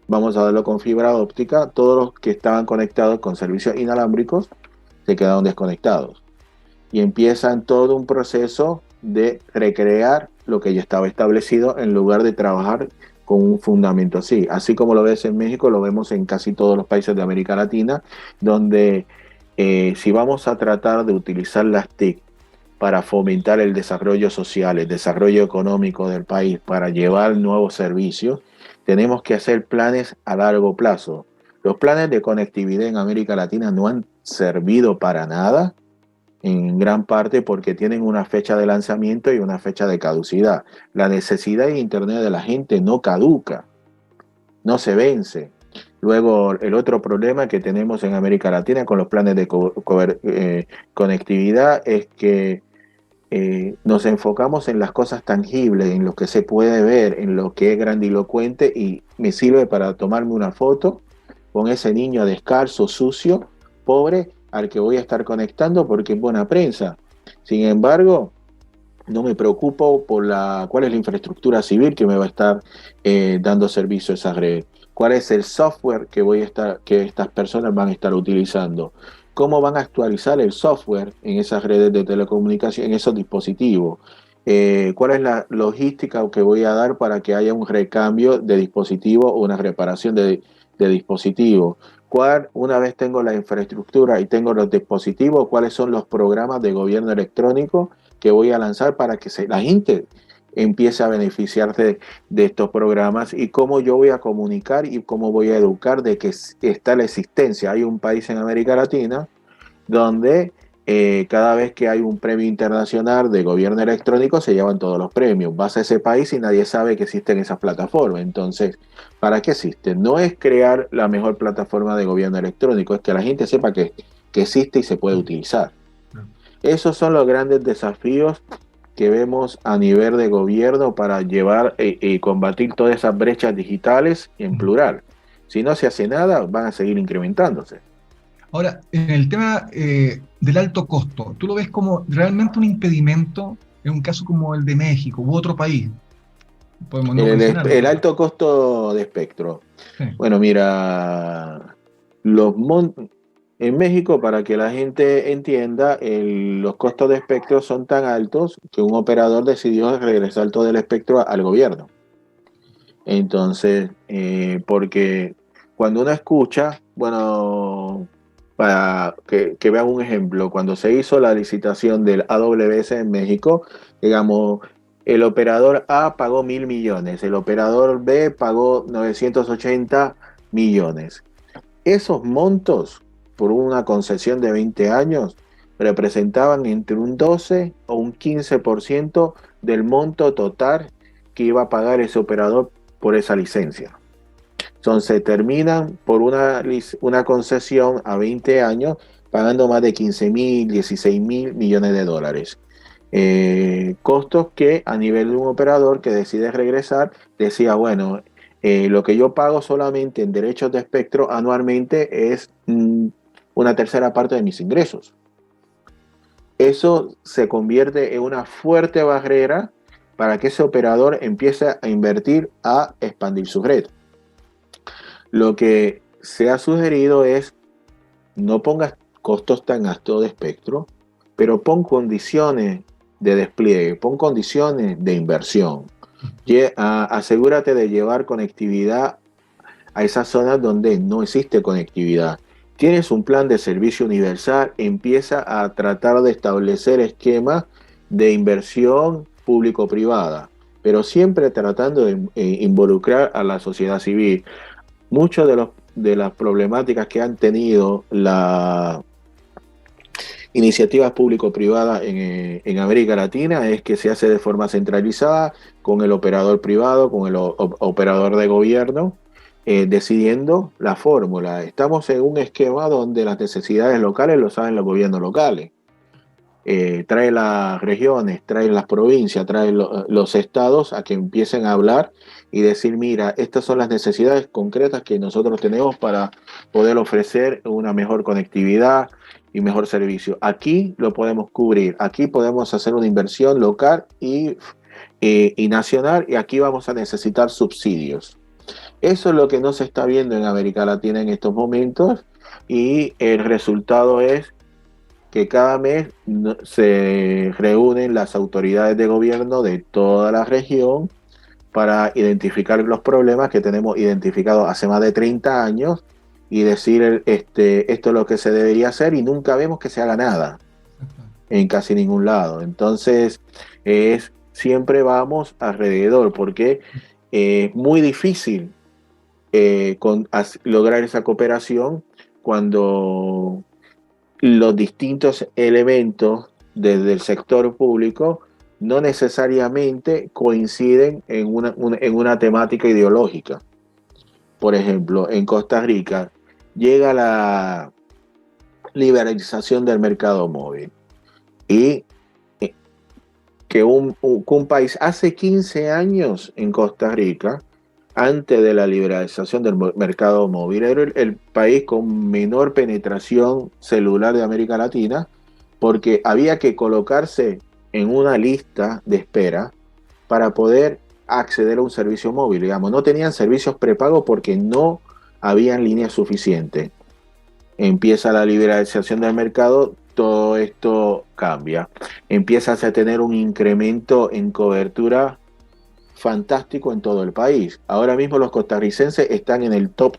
vamos a darlo con fibra óptica, todos los que estaban conectados con servicios inalámbricos se quedaron desconectados. Y empiezan todo un proceso de recrear lo que ya estaba establecido en lugar de trabajar con un fundamento así. Así como lo ves en México, lo vemos en casi todos los países de América Latina, donde si vamos a tratar de utilizar las TIC para fomentar el desarrollo social, el desarrollo económico del país, para llevar nuevos servicios, tenemos que hacer planes a largo plazo. Los planes de conectividad en América Latina no han servido para nada, en gran parte porque tienen una fecha de lanzamiento y una fecha de caducidad. La necesidad de Internet de la gente no caduca, no se vence. Luego, el otro problema que tenemos en América Latina con los planes de conectividad es que nos enfocamos en las cosas tangibles, en lo que se puede ver, en lo que es grandilocuente y me sirve para tomarme una foto con ese niño descalzo, sucio, pobre, al que voy a estar conectando porque es buena prensa. Sin embargo, no me preocupo por cuál es la infraestructura civil que me va a estar dando servicio a esa red, cuál es el software que estas personas van a estar utilizando, cómo van a actualizar el software en esas redes de telecomunicación, en esos dispositivos, cuál es la logística que voy a dar para que haya un recambio de dispositivo o una reparación de dispositivo. Una vez tengo la infraestructura y tengo los dispositivos, cuáles son los programas de gobierno electrónico que voy a lanzar para que la gente empiece a beneficiarse de estos programas y cómo yo voy a comunicar y cómo voy a educar de que está la existencia. Hay un país en América Latina donde cada vez que hay un premio internacional de gobierno electrónico se llevan todos los premios. Vas a ese país y nadie sabe que existen esas plataformas. Entonces, ¿para qué existen? No es crear la mejor plataforma de gobierno electrónico, es que la gente sepa que existe y se puede utilizar. Esos son los grandes desafíos que vemos a nivel de gobierno para llevar y combatir todas esas brechas digitales en plural. Si no se hace nada, van a seguir incrementándose. Ahora, en el tema del alto costo, ¿tú lo ves como realmente un impedimento en un caso como el de México u otro país? Podemos no mencionarlo, El pero alto costo de espectro. sí. Bueno, mira, en México, para que la gente entienda, los costos de espectro son tan altos que un operador decidió regresar todo el espectro al gobierno. Entonces, porque cuando uno escucha, bueno, para que vean un ejemplo, cuando se hizo la licitación del AWS en México, digamos, el operador A pagó 1.000 millones, el operador B pagó 980 millones. Esos montos, por una concesión de 20 años, representaban entre un 12 o un 15% del monto total que iba a pagar ese operador por esa licencia. Entonces terminan por una concesión a 20 años pagando más de 15.000, 16.000 millones de dólares. Costos que a nivel de un operador que decide regresar decía, bueno, lo que yo pago solamente en derechos de espectro anualmente es una tercera parte de mis ingresos. Eso se convierte en una fuerte barrera para que ese operador empiece a invertir, a expandir su red. Lo que se ha sugerido es no pongas costos tan altos de espectro, pero pon condiciones de despliegue, pon condiciones de inversión. Asegúrate de llevar conectividad a esas zonas donde no existe conectividad. Tienes un plan de servicio universal, empieza a tratar de establecer esquemas de inversión público-privada, pero siempre tratando de involucrar a la sociedad civil. Muchas de las problemáticas que han tenido las iniciativas público-privadas en América Latina es que se hace de forma centralizada con el operador privado, con el operador de gobierno, decidiendo la fórmula. Estamos en un esquema donde las necesidades locales lo saben los gobiernos locales. Trae las regiones, trae las provincias, trae los estados a que empiecen a hablar y decir, mira, estas son las necesidades concretas que nosotros tenemos para poder ofrecer una mejor conectividad y mejor servicio. Aquí lo podemos cubrir, aquí podemos hacer una inversión local y nacional, y aquí vamos a necesitar subsidios. Eso es lo que no se está viendo en América Latina en estos momentos, y el resultado es que cada mes se reúnen las autoridades de gobierno de toda la región para identificar los problemas que tenemos identificados hace más de 30 años y decir esto es lo que se debería hacer, y nunca vemos que se haga nada en casi ningún lado. Entonces, siempre vamos alrededor porque es muy difícil lograr esa cooperación cuando los distintos elementos desde el sector público no necesariamente coinciden en una temática ideológica. Por ejemplo, en Costa Rica llega la liberalización del mercado móvil, y que un país hace 15 años en Costa Rica, antes de la liberalización del mercado móvil, era el país con menor penetración celular de América Latina, porque había que colocarse en una lista de espera para poder acceder a un servicio móvil. Digamos, no tenían servicios prepagos porque no habían líneas suficientes. Empieza la liberalización del mercado, todo esto cambia. Empiezas a tener un incremento en cobertura fantástico en todo el país. Ahora mismo los costarricenses están en el top,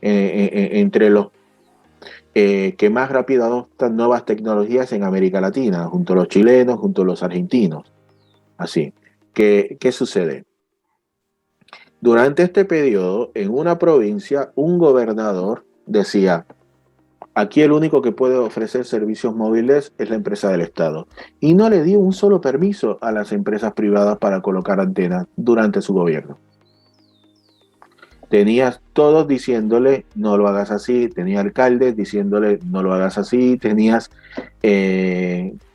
entre los que más rápido adoptan nuevas tecnologías en América Latina, junto a los chilenos, junto a los argentinos. Así. ¿Qué sucede? Durante este periodo, en una provincia, un gobernador decía: aquí el único que puede ofrecer servicios móviles es la empresa del Estado. Y no le dio un solo permiso a las empresas privadas para colocar antenas durante su gobierno. Tenías todos diciéndole no lo hagas así, tenía alcaldes diciéndole no lo hagas así, tenías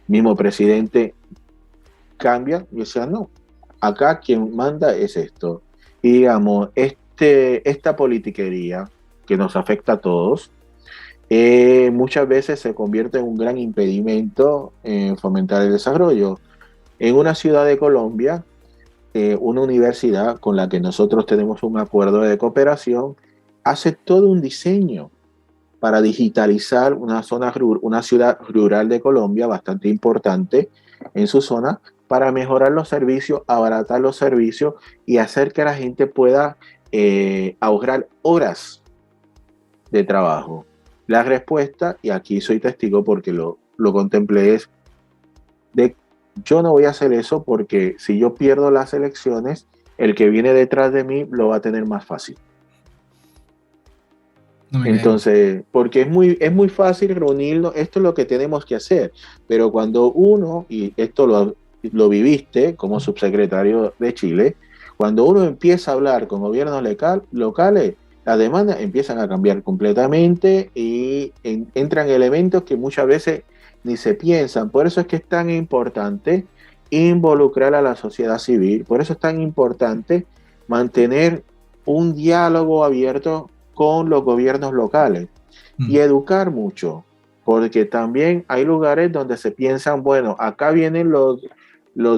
mismo presidente, cambia, y decía no, acá quien manda es esto. Y digamos, esta politiquería que nos afecta a todos, muchas veces se convierte en un gran impedimento en fomentar el desarrollo. En una ciudad de Colombia, una universidad con la que nosotros tenemos un acuerdo de cooperación hace todo un diseño para digitalizar una ciudad rural de Colombia bastante importante en su zona, para mejorar los servicios, abaratar los servicios y hacer que la gente pueda ahorrar horas de trabajo. La respuesta, y aquí soy testigo porque lo contemplé, es de yo no voy a hacer eso porque si yo pierdo las elecciones, el que viene detrás de mí lo va a tener más fácil. No me cae bien. Entonces, porque es muy fácil reunirnos, esto es lo que tenemos que hacer, pero cuando uno, y esto lo viviste como subsecretario de Chile, cuando uno empieza a hablar con gobiernos locales, las demandas empiezan a cambiar completamente y entran elementos que muchas veces ni se piensan. Por eso es que es tan importante involucrar a la sociedad civil, por eso es tan importante mantener un diálogo abierto con los gobiernos locales y Mm. educar mucho, porque también hay lugares donde se piensan, bueno, acá vienen los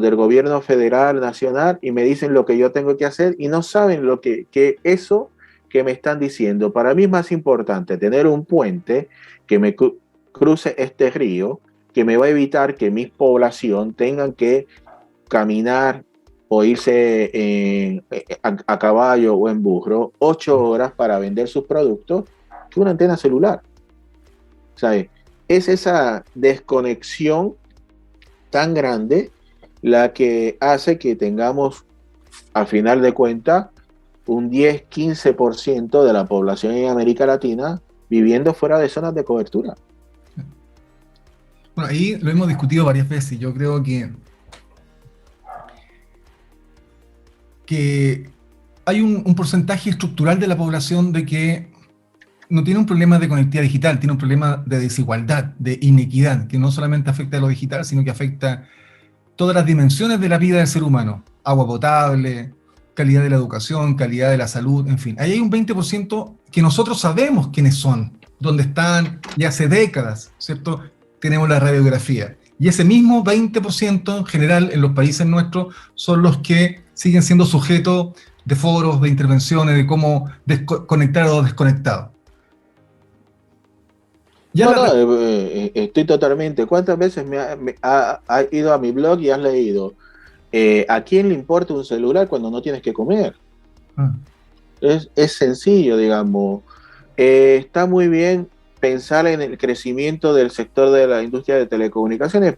del gobierno federal, nacional, y me dicen lo que yo tengo que hacer y no saben lo que eso que me están diciendo. Para mí es más importante tener un puente que me cruce este río, que me va a evitar que mi población tengan que caminar o irse a caballo o en burro 8 horas para vender sus productos que una antena celular. ¿Sabe? Es esa desconexión tan grande la que hace que tengamos, al final de cuentas, un 10-15% de la población en América Latina viviendo fuera de zonas de cobertura. Bueno, ahí lo hemos discutido varias veces. Yo creo que hay un porcentaje estructural de la población de que no tiene un problema de conectividad digital, tiene un problema de desigualdad, de inequidad, que no solamente afecta a lo digital, sino que afecta todas las dimensiones de la vida del ser humano. Agua potable, calidad de la educación, calidad de la salud, en fin. Ahí hay un 20% que nosotros sabemos quiénes son, dónde están, y hace décadas, ¿cierto? Tenemos la radiografía. Y ese mismo 20% en general en los países nuestros son los que siguen siendo sujetos de foros, de intervenciones, de cómo conectar o desconectar. Ya No, la, no, estoy totalmente. ¿Cuántas veces ha ido a mi blog y has leído? ¿A quién le importa un celular cuando no tienes que comer? ah, Es sencillo, digamos. Está muy bien pensar en el crecimiento del sector de la industria de telecomunicaciones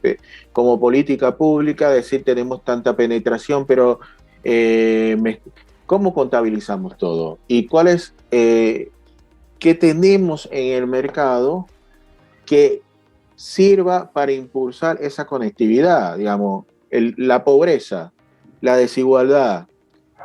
como política pública, decir tenemos tanta penetración, pero eh, me- ¿cómo contabilizamos todo? ¿Y cuál es, qué tenemos en el mercado que sirva para impulsar esa conectividad? Digamos, la pobreza, la desigualdad,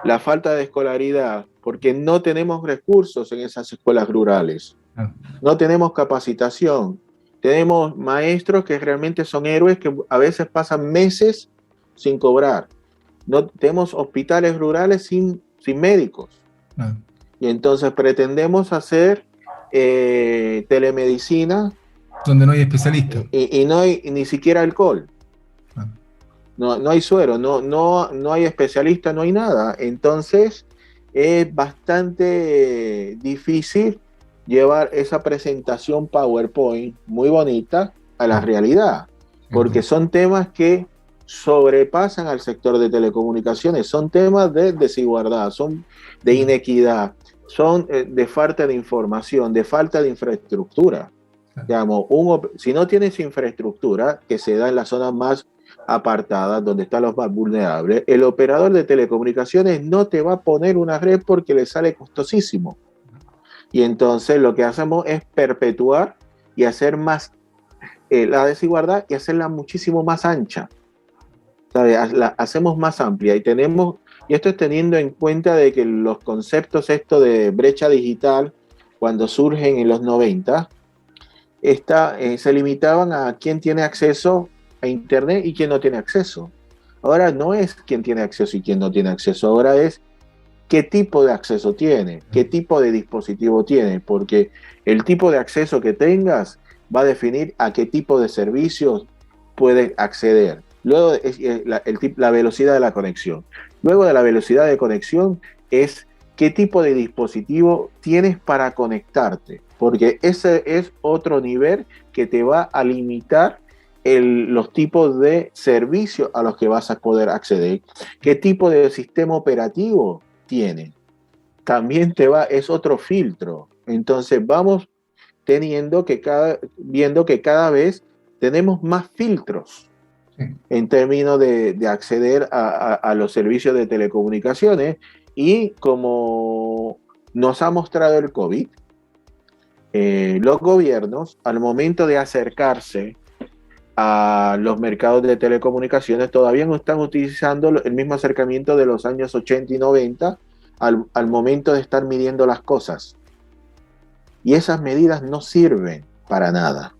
la falta de escolaridad, porque no tenemos recursos en esas escuelas rurales, ah, no tenemos capacitación, tenemos maestros que realmente son héroes que a veces pasan meses sin cobrar, no tenemos hospitales rurales sin médicos, ah, y entonces pretendemos hacer telemedicina donde no hay especialistas. y no hay ni siquiera alcohol. Ah, No hay suero, no hay especialista, no hay nada. Entonces es bastante difícil llevar esa presentación PowerPoint muy bonita a la ah, realidad, sin porque duda. son temas que sobrepasan al sector de telecomunicaciones, son temas de desigualdad, son de Ah, inequidad, son de falta de información, de falta de infraestructura. ah, Digamos, si no tienes infraestructura, que se da en las zonas más apartadas, donde están los más vulnerables, el operador de telecomunicaciones no te va a poner una red porque le sale costosísimo. Y entonces lo que hacemos es perpetuar y hacer más la desigualdad y hacerla muchísimo más ancha. ¿Sabe? La hacemos más amplia y esto es teniendo en cuenta de que los conceptos esto de brecha digital, cuando surgen en los 90, se limitaban a quién tiene acceso a Internet y quién no tiene acceso. Ahora no es quién tiene acceso y quién no tiene acceso, ahora es qué tipo de acceso tiene, qué tipo de dispositivo tiene, porque el tipo de acceso que tengas va a definir a qué tipo de servicios puedes acceder. Luego es la velocidad de la conexión. Luego de la velocidad de conexión es qué tipo de dispositivo tienes para conectarte, porque ese es otro nivel que te va a limitar los tipos de servicios a los que vas a poder acceder. ¿Qué tipo de sistema operativo tiene? También es otro filtro. Entonces vamos viendo que cada vez tenemos más filtros sí. en términos de acceder a los servicios de telecomunicaciones y como nos ha mostrado el COVID, los gobiernos, al momento de acercarse a los mercados de telecomunicaciones, todavía no están utilizando el mismo acercamiento de los años 80 y 90 al momento de estar midiendo las cosas. Y esas medidas no sirven para nada.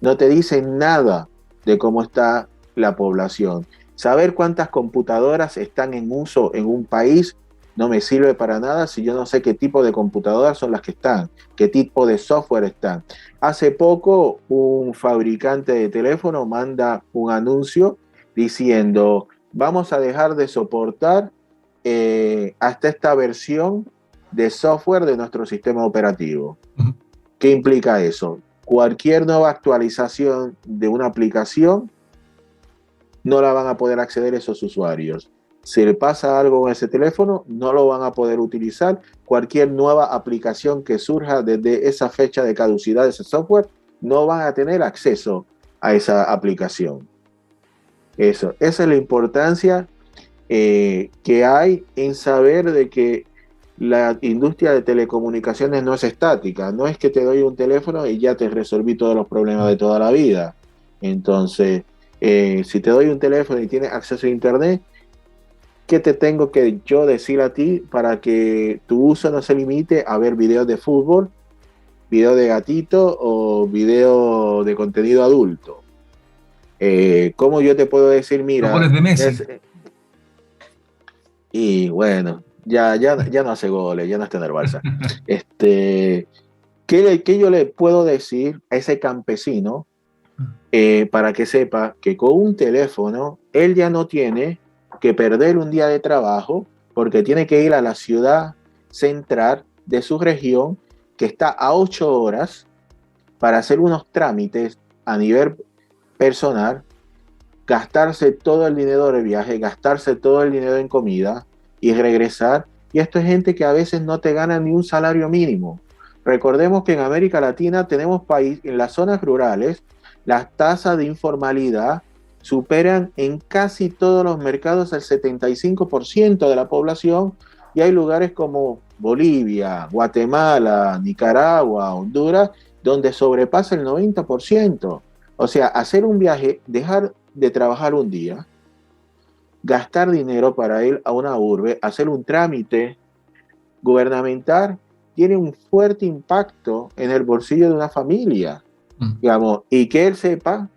No te dicen nada de cómo está la población. Saber cuántas computadoras están en uso en un país no me sirve para nada si yo no sé qué tipo de computadoras son las que están, qué tipo de software están. Hace poco un fabricante de teléfono manda un anuncio diciendo, vamos a dejar de soportar hasta esta versión de software de nuestro sistema operativo. ¿Qué implica eso? Cualquier nueva actualización de una aplicación no la van a poder acceder esos usuarios. Si le pasa algo con ese teléfono, no lo van a poder utilizar. Cualquier nueva aplicación que surja desde esa fecha de caducidad de ese software, no van a tener acceso a esa aplicación. Esa es la importancia que hay en saber de que la industria de telecomunicaciones no es estática, no es que te doy un teléfono y ya te resolví todos los problemas de toda la vida. Entonces, si te doy un teléfono y tienes acceso a internet, ¿qué te tengo que yo decir a ti para que tu uso no se limite a ver videos de fútbol, videos de gatito o videos de contenido adulto? ¿Cómo yo te puedo decir, Los mira, goles de Messi. y bueno, ya no hace goles, ya no está en el Barça. ¿Qué yo le puedo decir a ese campesino para que sepa que con un teléfono él ya no tiene que perder un día de trabajo porque tiene que ir a la ciudad central de su región que está a 8 horas para hacer unos trámites a nivel personal, gastarse todo el dinero de viaje, gastarse todo el dinero en comida y regresar? Y esto es gente que a veces no te gana ni un salario mínimo. Recordemos que en América Latina tenemos país, en las zonas rurales, las tasas de informalidad superan en casi todos los mercados el 75% de la población, y hay lugares como Bolivia, Guatemala, Nicaragua, Honduras, donde sobrepasa el 90%. O sea, hacer un viaje, dejar de trabajar un día, gastar dinero para ir a una urbe, hacer un trámite gubernamental, tiene un fuerte impacto en el bolsillo de una familia, digamos, y que él sepa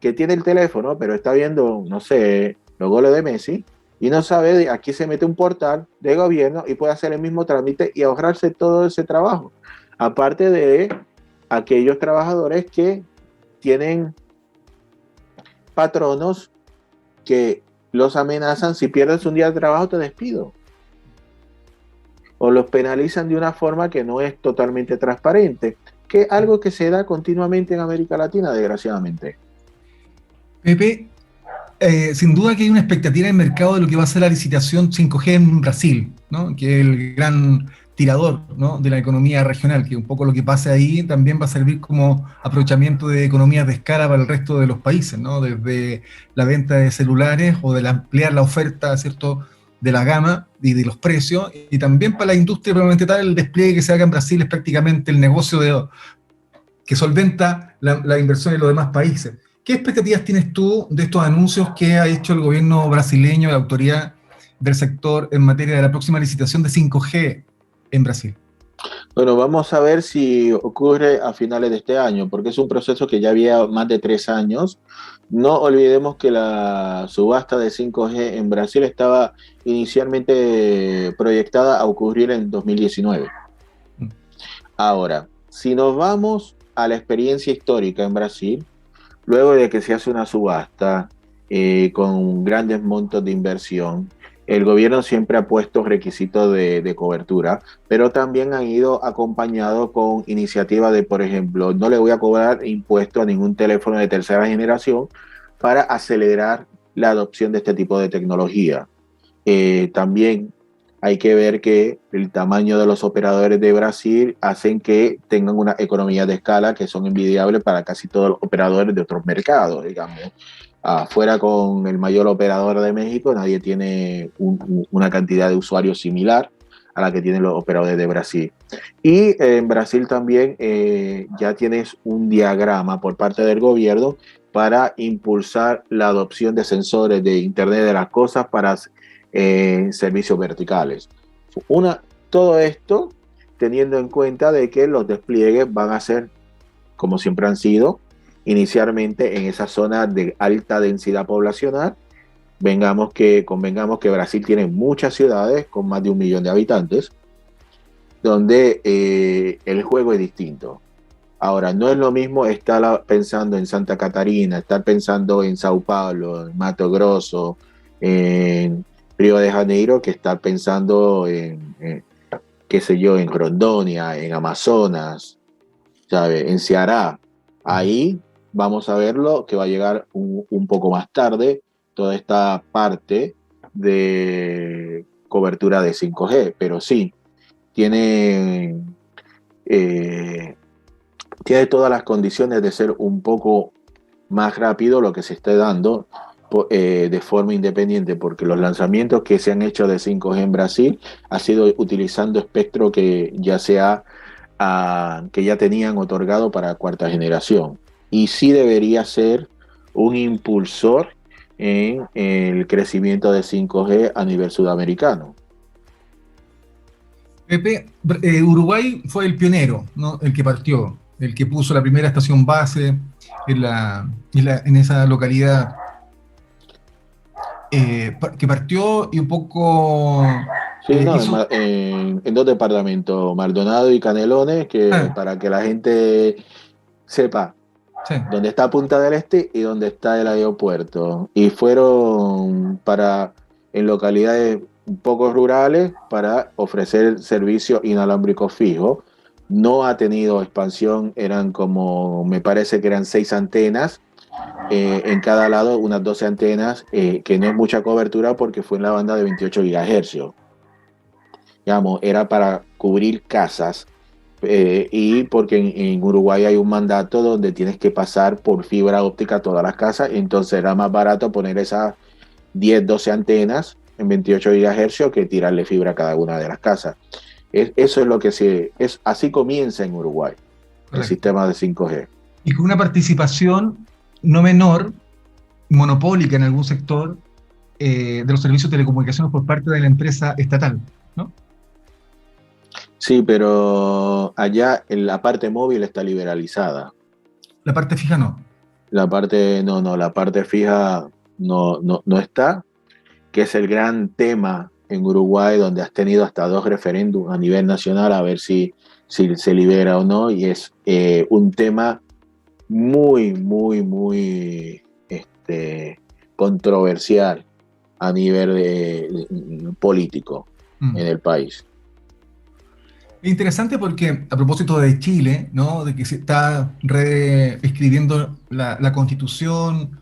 que tiene el teléfono, pero está viendo, no sé, los goles de Messi, y no sabe, aquí se mete un portal de gobierno y puede hacer el mismo trámite y ahorrarse todo ese trabajo. Aparte de aquellos trabajadores que tienen patronos que los amenazan: si pierdes un día de trabajo te despido, o los penalizan de una forma que no es totalmente transparente, que es algo que se da continuamente en América Latina, desgraciadamente. Pepe, sin duda que hay una expectativa en el mercado de lo que va a ser la licitación 5G en Brasil, ¿no? Que es el gran tirador, ¿no?, de la economía regional, que un poco lo que pase ahí también va a servir como aprovechamiento de economías de escala para el resto de los países, ¿no? Desde la venta de celulares o de ampliar la oferta, ¿cierto?, de la gama y de los precios, y también para la industria probablemente tal, el despliegue que se haga en Brasil es prácticamente el negocio que solventa la inversión en los demás países. ¿Qué expectativas tienes tú de estos anuncios que ha hecho el gobierno brasileño, la autoridad del sector, en materia de la próxima licitación de 5G en Brasil? Bueno, vamos a ver si ocurre a finales de este año, porque es un proceso que ya había más de 3 años. No olvidemos que la subasta de 5G en Brasil estaba inicialmente proyectada a ocurrir en 2019. Ahora, si nos vamos a la experiencia histórica en Brasil, luego de que se hace una subasta con grandes montos de inversión, el gobierno siempre ha puesto requisitos de cobertura, pero también han ido acompañados con iniciativas de, por ejemplo, no le voy a cobrar impuesto a ningún teléfono de tercera generación para acelerar la adopción de este tipo de tecnología. También hay que ver que el tamaño de los operadores de Brasil hacen que tengan una economía de escala que son envidiables para casi todos los operadores de otros mercados, digamos. Afuera, con el mayor operador de México, nadie tiene una cantidad de usuarios similar a la que tienen los operadores de Brasil. Y en Brasil también ya tienes un diagrama por parte del gobierno para impulsar la adopción de sensores de Internet de las Cosas para servicios verticales. Todo esto teniendo en cuenta de que los despliegues van a ser, como siempre han sido, inicialmente en esa zona de alta densidad poblacional. Convengamos que Brasil tiene muchas ciudades con más de 1 millón de habitantes, donde el juego es distinto. Ahora, no es lo mismo estar pensando en Santa Catarina, estar pensando en Sao Paulo, en Mato Grosso, en Río de Janeiro, que estar pensando qué sé yo, en Rondônia, en Amazonas, ¿sabe? En Ceará. Ahí vamos a verlo, que va a llegar un poco más tarde, toda esta parte de cobertura de 5G, pero sí, tiene, eh, tiene todas las condiciones de ser un poco más rápido lo que se esté dando de forma independiente, porque los lanzamientos que se han hecho de 5G en Brasil ha sido utilizando espectro que ya tenían otorgado para cuarta generación. Y sí debería ser un impulsor en el crecimiento de 5G a nivel sudamericano. Pepe, Uruguay fue el pionero, ¿no? El que partió, el que puso la primera estación base en esa localidad, que partió y un poco Sí, no, hizo... en dos departamentos, Maldonado y Canelones, que Ah, para que la gente sepa sí, dónde está Punta del Este y dónde está el aeropuerto. Y fueron en localidades un poco rurales para ofrecer servicios inalámbricos fijos. No ha tenido expansión, me parece que eran 6 antenas en cada lado, unas 12 antenas, que no es mucha cobertura porque fue en la banda de 28 gigahercios. Digamos, era para cubrir casas y porque en Uruguay hay un mandato donde tienes que pasar por fibra óptica a todas las casas, entonces era más barato poner esas 10 12 antenas en 28 gigahercios que tirarle fibra a cada una de las casas. Eso es lo que así comienza en Uruguay, el correcto. sistema de 5G. Y con una participación no menor, monopólica en algún sector, de los servicios de telecomunicaciones por parte de la empresa estatal, ¿no? Sí, pero allá en la parte móvil está liberalizada. La parte fija no. La parte fija no está, que es el gran tema en Uruguay, donde has tenido hasta 2 referéndums a nivel nacional a ver si se libera o no, y es un tema muy, muy, muy controversial a nivel político Mm. en el país. Es interesante porque, a propósito de Chile, ¿no? De que se está reescribiendo la Constitución,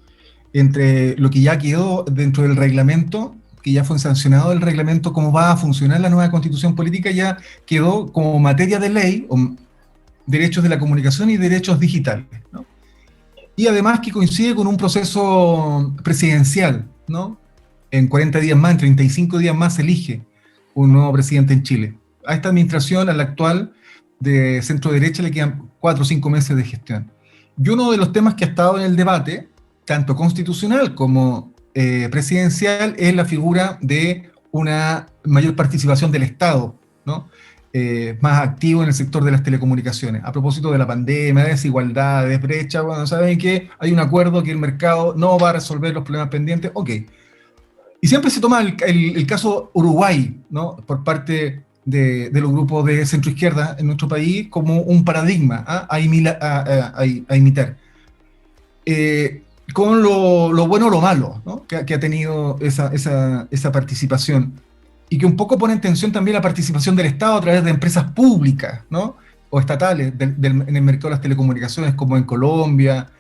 entre lo que ya quedó dentro del reglamento, que ya fue sancionado el reglamento, cómo va a funcionar la nueva Constitución política, ya quedó como materia de ley, derechos de la comunicación y derechos digitales, ¿no? Y además que coincide con un proceso presidencial, ¿no? En 40 días más, en 35 días más se elige un nuevo presidente en Chile. A esta administración, a la actual de centro derecha, le quedan 4 o 5 meses de gestión. Y uno de los temas que ha estado en el debate, tanto constitucional como presidencial, es la figura de una mayor participación del Estado, ¿no? Más activo en el sector de las telecomunicaciones. A propósito de la pandemia, de desigualdad, de brecha, bueno, saben que hay un acuerdo que el mercado no va a resolver los problemas pendientes, ok. Y siempre se toma el caso Uruguay, ¿no? Por parte de los grupos de centroizquierda en nuestro país como un paradigma, ¿ah? A imitar. Eh, con lo bueno o lo malo, ¿no? Que ha tenido esa participación. Y que un poco pone en tensión también la participación del Estado a través de empresas públicas, ¿no? O estatales en el mercado de las telecomunicaciones, como en Colombia,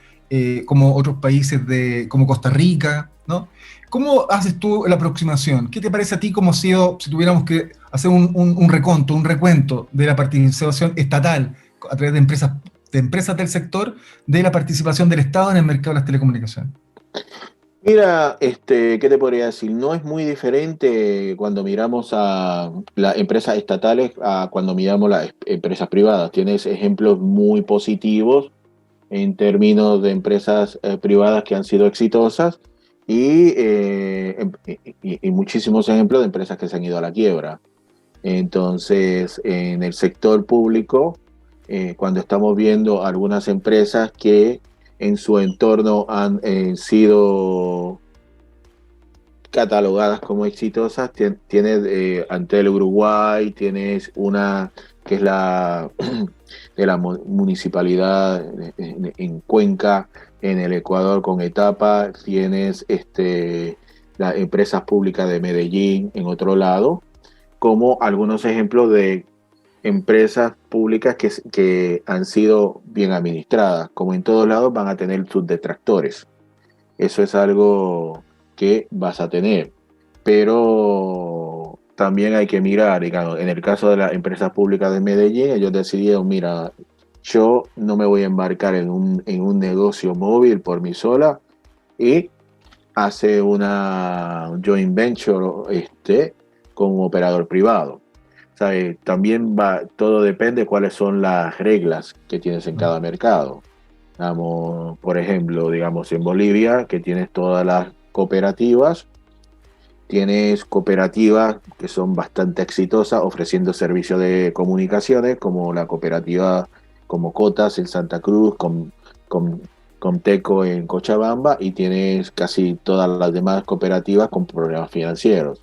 como otros países como Costa Rica, ¿no? ¿Cómo haces tú la aproximación? ¿Qué te parece a ti como CEO, si tuviéramos que hacer un reconto, un recuento de la participación estatal a través de empresas del sector, de la participación del Estado en el mercado de las telecomunicaciones? Mira, ¿qué te podría decir? No es muy diferente cuando miramos a las empresas estatales a cuando miramos las empresas privadas. Tienes ejemplos muy positivos en términos de empresas privadas que han sido exitosas y muchísimos ejemplos de empresas que se han ido a la quiebra. Entonces, en el sector público, cuando estamos viendo algunas empresas que en su entorno han sido catalogadas como exitosas, tienes Antel Uruguay, tienes una que es la de la municipalidad en Cuenca, en el Ecuador con Etapa, tienes las empresas públicas de Medellín en otro lado, como algunos ejemplos de empresas públicas que han sido bien administradas. Como en todos lados van a tener sus detractores. Eso es algo que vas a tener. Pero también hay que mirar, digamos, en el caso de las empresas públicas de Medellín, ellos decidieron, mira, yo no me voy a embarcar en un negocio móvil por mí sola y hace una joint venture con un operador privado. ¿Sabe? También va, todo depende de cuáles son las reglas que tienes en cada mercado. Digamos, por ejemplo, digamos en Bolivia, que tienes todas las cooperativas, tienes cooperativas que son bastante exitosas ofreciendo servicios de comunicaciones, como la cooperativa como Cotas en Santa Cruz, con Comteco en Cochabamba, y tienes casi todas las demás cooperativas con problemas financieros.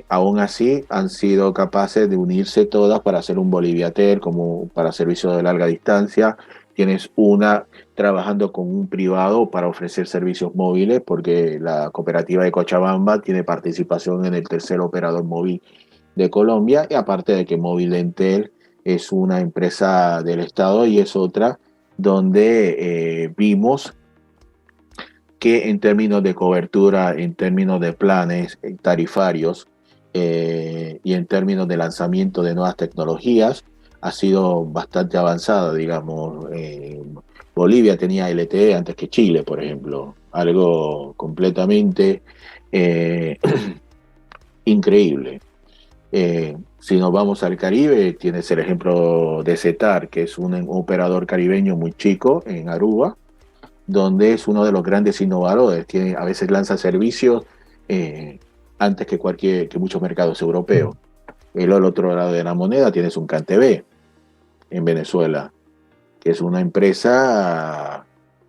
Aún así, han sido capaces de unirse todas para hacer un Boliviatel, como para servicios de larga distancia. Tienes una trabajando con un privado para ofrecer servicios móviles, porque la cooperativa de Cochabamba tiene participación en el tercer operador móvil de Colombia, y aparte de que Móvil Entel es una empresa del Estado y es otra donde vimos que en términos de cobertura, en términos de planes tarifarios y en términos de lanzamiento de nuevas tecnologías, ha sido bastante avanzada, digamos. Bolivia tenía LTE antes que Chile, por ejemplo, algo completamente eh, increíble. Si nos vamos al Caribe, tienes el ejemplo de CETAR, que es un operador caribeño muy chico en Aruba, donde es uno de los grandes innovadores. Tiene, a veces lanza servicios eh, antes que muchos mercados europeos. El otro lado de la moneda tienes un CanTV en Venezuela, que es una empresa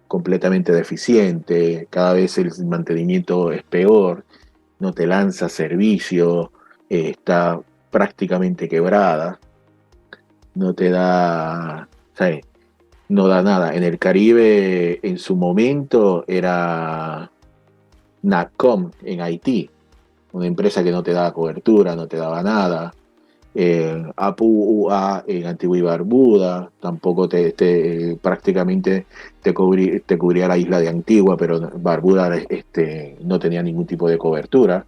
completamente deficiente, cada vez el mantenimiento es peor, no te lanza servicio, está prácticamente quebrada, no te da, ¿sabes? No da nada. En el Caribe, en su momento, era NACOM en Haití, una empresa que no te daba cobertura, no te daba nada. APU-UA en Antigua y Barbuda, tampoco prácticamente te cubría la isla de Antigua, pero Barbuda no tenía ningún tipo de cobertura.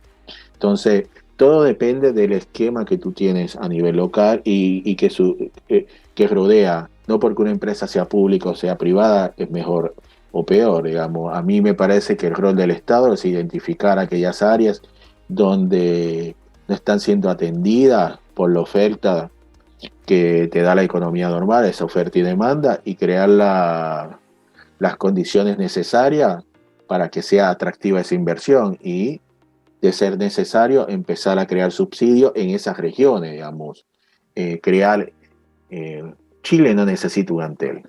Entonces, todo depende del esquema que tú tienes a nivel local y que rodea. No porque una empresa sea pública o sea privada es mejor o peor, digamos. A mí me parece que el rol del Estado es identificar aquellas áreas donde no están siendo atendidas por la oferta que te da la economía normal, esa oferta y demanda, y crear las condiciones necesarias para que sea atractiva esa inversión y de ser necesario empezar a crear subsidios en esas regiones, digamos. Crear, eh, Chile no necesita un Antel.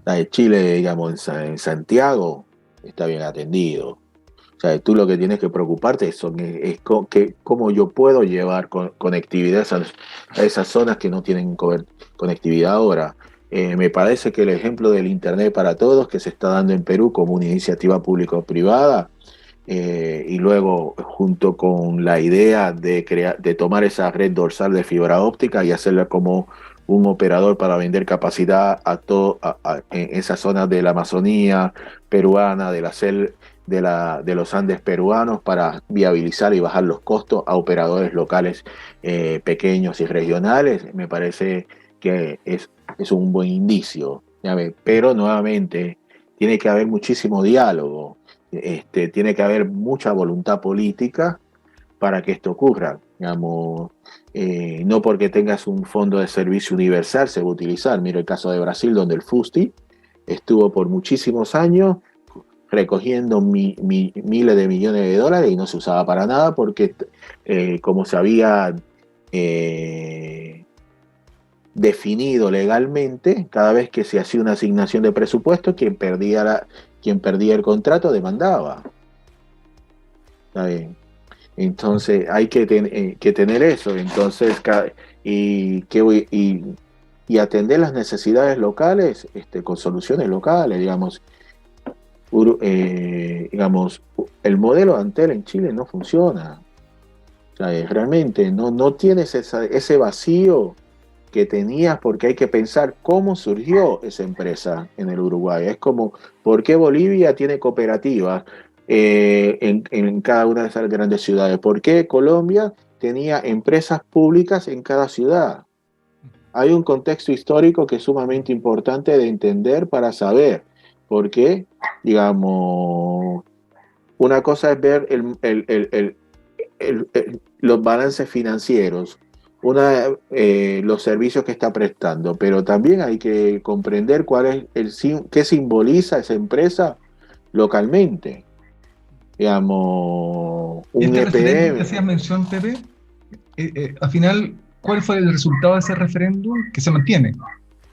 La de Chile, digamos, en Santiago está bien atendido. O sea, tú lo que tienes que preocuparte es cómo yo puedo llevar conectividad a esas zonas que no tienen conectividad ahora. Me parece que el ejemplo del Internet para Todos, que se está dando en Perú como una iniciativa público-privada, y luego junto con la idea de tomar esa red dorsal de fibra óptica y hacerla como un operador para vender capacidad en esas zonas de la Amazonía peruana, de los Andes peruanos, para viabilizar y bajar los costos a operadores locales pequeños y regionales, me parece que es un buen indicio. ¿Ya ve? Pero nuevamente tiene que haber muchísimo diálogo, tiene que haber mucha voluntad política para que esto ocurra. Digamos, no porque tengas un fondo de servicio universal se va a utilizar. Mira el caso de Brasil, donde el FUSTI estuvo por muchísimos años recogiendo miles de millones de dólares y no se usaba para nada porque como se había definido legalmente, cada vez que se hacía una asignación de presupuesto, quien perdía el contrato demandaba. ¿Está bien? Entonces hay que tener eso. Entonces, y, y atender las necesidades locales con soluciones locales, digamos. Digamos, el modelo Antel en Chile no funciona. O sea, realmente no tienes ese vacío que tenías, porque hay que pensar cómo surgió esa empresa en el Uruguay. Es como, ¿por qué Bolivia tiene cooperativas en cada una de esas grandes ciudades? ¿Por qué Colombia tenía empresas públicas en cada ciudad? Hay un contexto histórico que es sumamente importante de entender para saber por qué, digamos, una cosa es ver los balances financieros, los servicios que está prestando, pero también hay que comprender cuál es qué simboliza esa empresa localmente. Digamos, Y un este referéndum que EPM. hacías mención, Pepe, al final, ¿cuál fue el resultado de ese referéndum que se mantiene?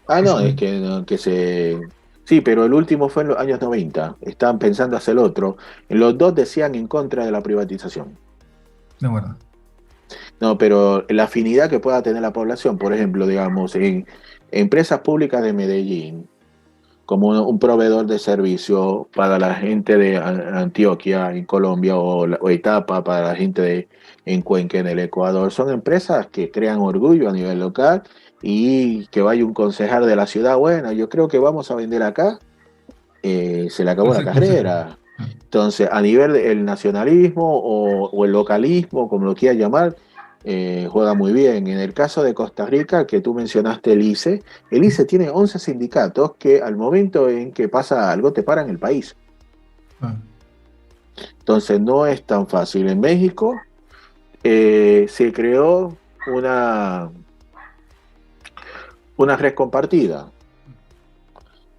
Ah, Que no, se- es que, no, que se... Sí, pero el último fue en los años 90. Estaban pensando hacer otro. Los dos decían en contra de la privatización. De acuerdo. No, pero la afinidad que pueda tener la población, por ejemplo, digamos, en empresas públicas de Medellín, como un proveedor de servicio para la gente de Antioquia en Colombia o Etapa para la gente en Cuenca en el Ecuador. Son empresas que crean orgullo a nivel local y que vaya un concejal de la ciudad, bueno, yo creo que vamos a vender acá, se le acabó la Perfecto, perfecto. carrera. Entonces, a nivel del nacionalismo o el localismo, como lo quieras llamar, juega muy bien. En el caso de Costa Rica, que tú mencionaste el ICE tiene 11 sindicatos que al momento en que pasa algo te paran el país. Ah, Entonces, no es tan fácil. En México se creó una, una red compartida.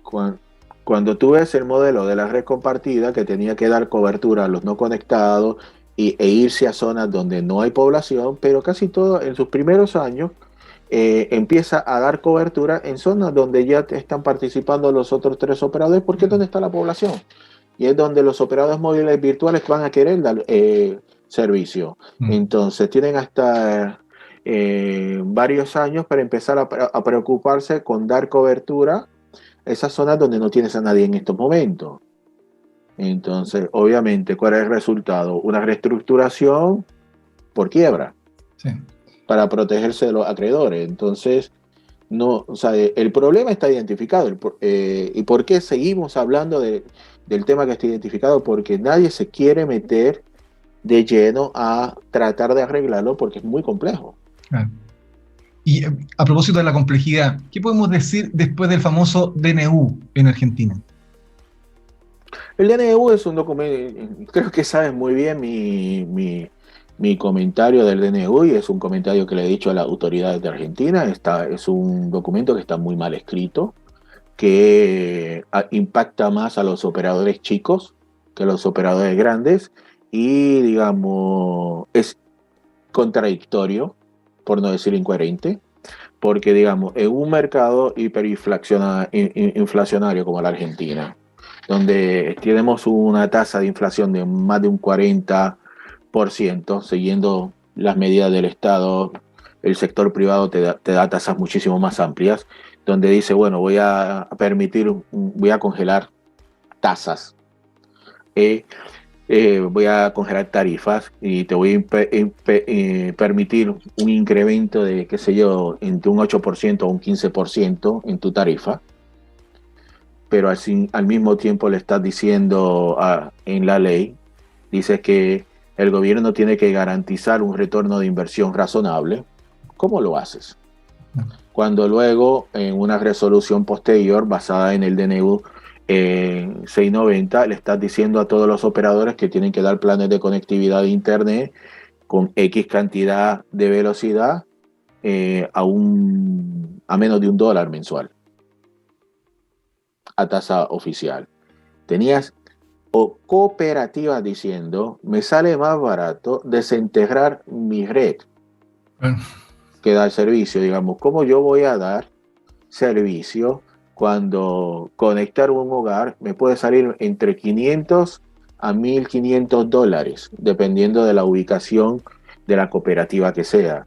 Cuando, cuando tú ves el modelo de la red compartida que tenía que dar cobertura a los no conectados e irse a zonas donde no hay población, pero casi todo en sus primeros años empieza a dar cobertura en zonas donde ya están participando los otros tres operadores, porque es donde está la población. Y es donde los operadores móviles virtuales van a querer dar servicio. mm. Entonces tienen hasta varios años para empezar a preocuparse con dar cobertura esas zonas donde no tienes a nadie en estos momentos. Entonces, obviamente, ¿cuál es el resultado? Una reestructuración por quiebra Sí. para protegerse de los acreedores. Entonces, no, o sea, el problema está identificado. ¿Y por qué seguimos hablando del tema que está identificado? Porque nadie se quiere meter de lleno a tratar de arreglarlo porque es muy complejo. Claro. Y a propósito de la complejidad, ¿qué podemos decir después del famoso DNU en Argentina? El DNU es un documento, creo que sabes muy bien mi comentario del DNU y es un comentario que le he dicho a las autoridades de Argentina. Es un documento que está muy mal escrito, que impacta más a los operadores chicos que a los operadores grandes y, digamos, es contradictorio, por no decir incoherente, porque, digamos, en un mercado hiperinflacionario como la Argentina, donde tenemos una tasa de inflación de más de un 40%, siguiendo las medidas del Estado, el sector privado te da tasas muchísimo más amplias, donde dice, bueno, voy a congelar tasas. Eh, Voy a congelar tarifas y te voy a permitir un incremento de, qué sé yo, entre un 8% o un 15% en tu tarifa, pero al mismo tiempo le estás diciendo en la ley, dices que el gobierno tiene que garantizar un retorno de inversión razonable. ¿Cómo lo haces? Cuando luego, en una resolución posterior basada en el DNU, En 690 le estás diciendo a todos los operadores que tienen que dar planes de conectividad de Internet con X cantidad de velocidad a menos de $1 mensual, a tasa oficial. Tenías o cooperativas diciendo, me sale más barato desintegrar mi red Bueno, que dar servicio. Digamos, ¿cómo yo voy a dar servicio cuando conectar un hogar me puede salir entre 500 a $1.500, dependiendo de la ubicación de la cooperativa que sea?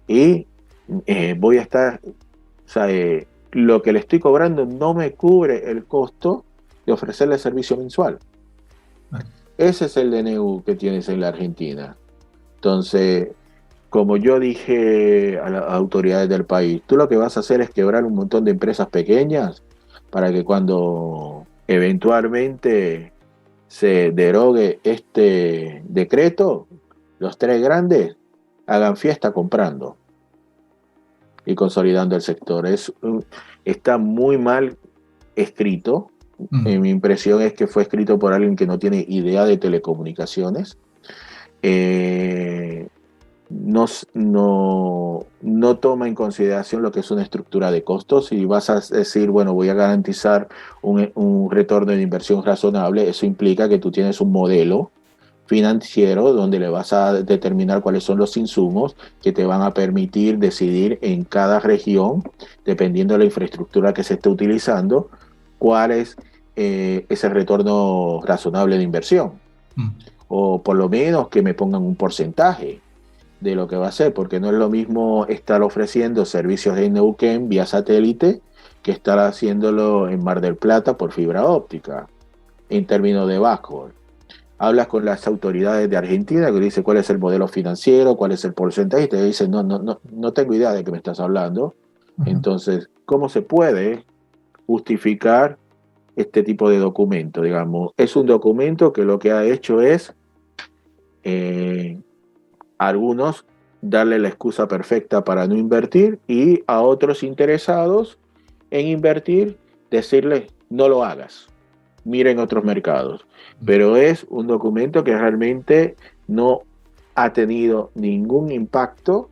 Y voy a estar, o sea, lo que le estoy cobrando no me cubre el costo de ofrecerle servicio mensual. bueno, Ese es el DNU que tienes en la Argentina. Entonces, como yo dije a las autoridades del país, tú lo que vas a hacer es quebrar un montón de empresas pequeñas para que cuando eventualmente se derogue este decreto, los tres grandes hagan fiesta comprando y consolidando el sector. Está muy mal escrito. Mi impresión es que fue escrito por alguien que no tiene idea de telecomunicaciones. Eh, no toma en consideración lo que es una estructura de costos. Y vas a decir, bueno, voy a garantizar un retorno de inversión razonable, eso implica que tú tienes un modelo financiero donde le vas a determinar cuáles son los insumos que te van a permitir decidir en cada región, dependiendo de la infraestructura que se esté utilizando, cuál es ese retorno razonable de inversión, o por lo menos que me pongan un porcentaje de lo que va a ser, porque no es lo mismo estar ofreciendo servicios en Neuquén vía satélite que estar haciéndolo en Mar del Plata por fibra óptica, en términos de backhaul. Hablas con las autoridades de Argentina que dice cuál es el modelo financiero, cuál es el porcentaje, y te dicen, no tengo idea de qué me estás hablando. Entonces, ¿cómo se puede justificar este tipo de documento? Digamos, es un documento que lo que ha hecho es algunos darle la excusa perfecta para no invertir, y a otros interesados en invertir decirles no lo hagas, miren otros mercados. Pero es un documento que realmente no ha tenido ningún impacto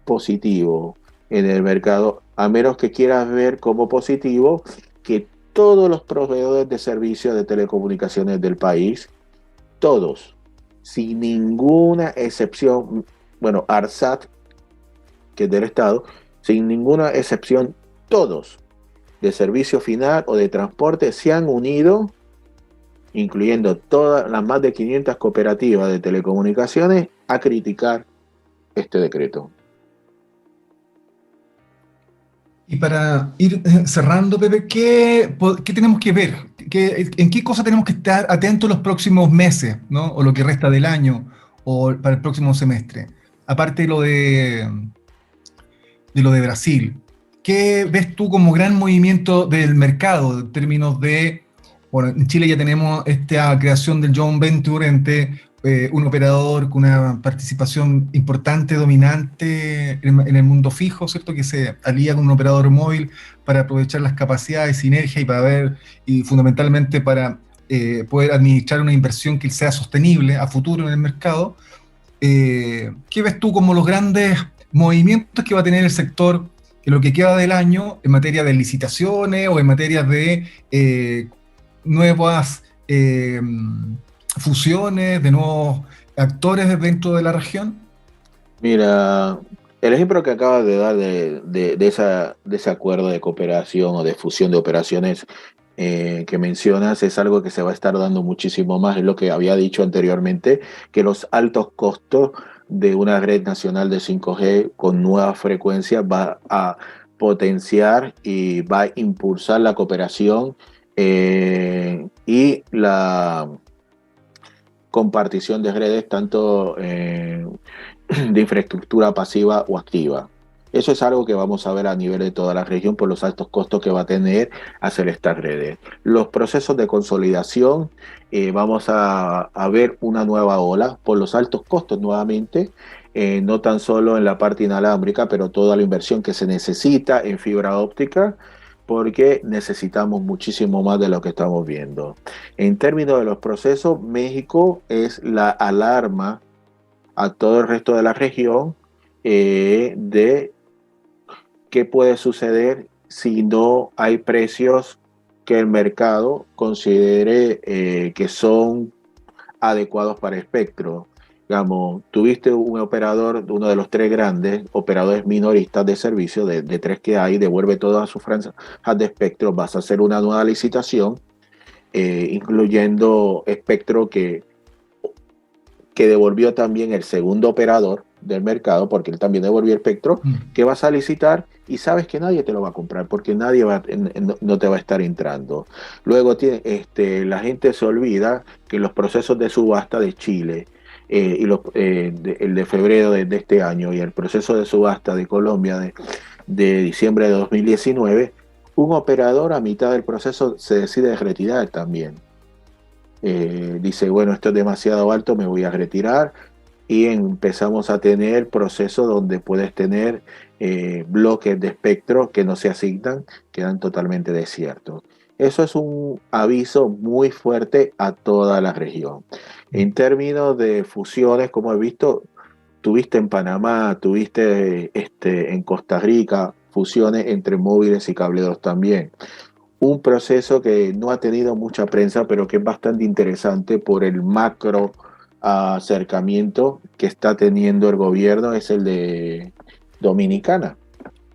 positivo en el mercado, a menos que quieras ver como positivo que todos los proveedores de servicios de telecomunicaciones del país, todos, sin ninguna excepción, bueno, ARSAT, que es del Estado, sin ninguna excepción, todos de servicio final o de transporte se han unido, incluyendo todas las más de 500 cooperativas de telecomunicaciones, a criticar este decreto. Y para ir cerrando, Pepe, ¿qué tenemos que ver? ¿En qué cosa tenemos que estar atentos los próximos meses, ¿no? O lo que resta del año, o para el próximo semestre? Aparte de lo de Brasil, ¿qué ves tú como gran movimiento del mercado en términos de, bueno, en Chile ya tenemos esta creación del joint venture entre un operador con una participación importante, dominante en el mundo fijo, ¿cierto? Que se alía con un operador móvil para aprovechar las capacidades, sinergia y para ver, y fundamentalmente para poder administrar una inversión que sea sostenible a futuro en el mercado. ¿Qué ves tú como los grandes movimientos que va a tener el sector en lo que queda del año en materia de licitaciones o en materia de nuevas fusiones, de nuevos actores dentro de la región? Mira, el ejemplo que acabas de dar de ese acuerdo de cooperación o de fusión de operaciones que mencionas es algo que se va a estar dando muchísimo más. Es lo que había dicho anteriormente, que los altos costos de una red nacional de 5G con nuevas frecuencias va a potenciar y va a impulsar la cooperación y la compartición de redes, tanto de infraestructura pasiva o activa. Eso es algo que vamos a ver a nivel de toda la región por los altos costos que va a tener hacer estas redes. Los procesos de consolidación, vamos a ver una nueva ola por los altos costos nuevamente, no tan solo en la parte inalámbrica, pero toda la inversión que se necesita en fibra óptica porque necesitamos muchísimo más de lo que estamos viendo. En términos de los procesos, México es la alarma a todo el resto de la región de qué puede suceder si no hay precios que el mercado considere que son adecuados para espectro. Digamos, tuviste un operador, uno de los tres grandes operadores minoristas de servicio, de tres que hay, devuelve todas sus franjas de espectro, vas a hacer una nueva licitación, incluyendo espectro que devolvió también el segundo operador del mercado, porque él también devolvió el espectro, que vas a licitar y sabes que nadie te lo va a comprar, porque nadie no te va a estar entrando. Luego la gente se olvida que los procesos de subasta de Chile, el de febrero de este año y el proceso de subasta de Colombia de diciembre de 2019, un operador a mitad del proceso se decide retirar también. Dice, bueno, esto es demasiado alto, me voy a retirar, y empezamos a tener procesos donde puedes tener bloques de espectro que no se asignan, quedan totalmente desiertos. Eso es un aviso muy fuerte a toda la región. En términos de fusiones, como he visto, tuviste en Panamá, tuviste en Costa Rica fusiones entre móviles y cableros también. Un proceso que no ha tenido mucha prensa, pero que es bastante interesante por el macro acercamiento que está teniendo el gobierno, es el de Dominicana,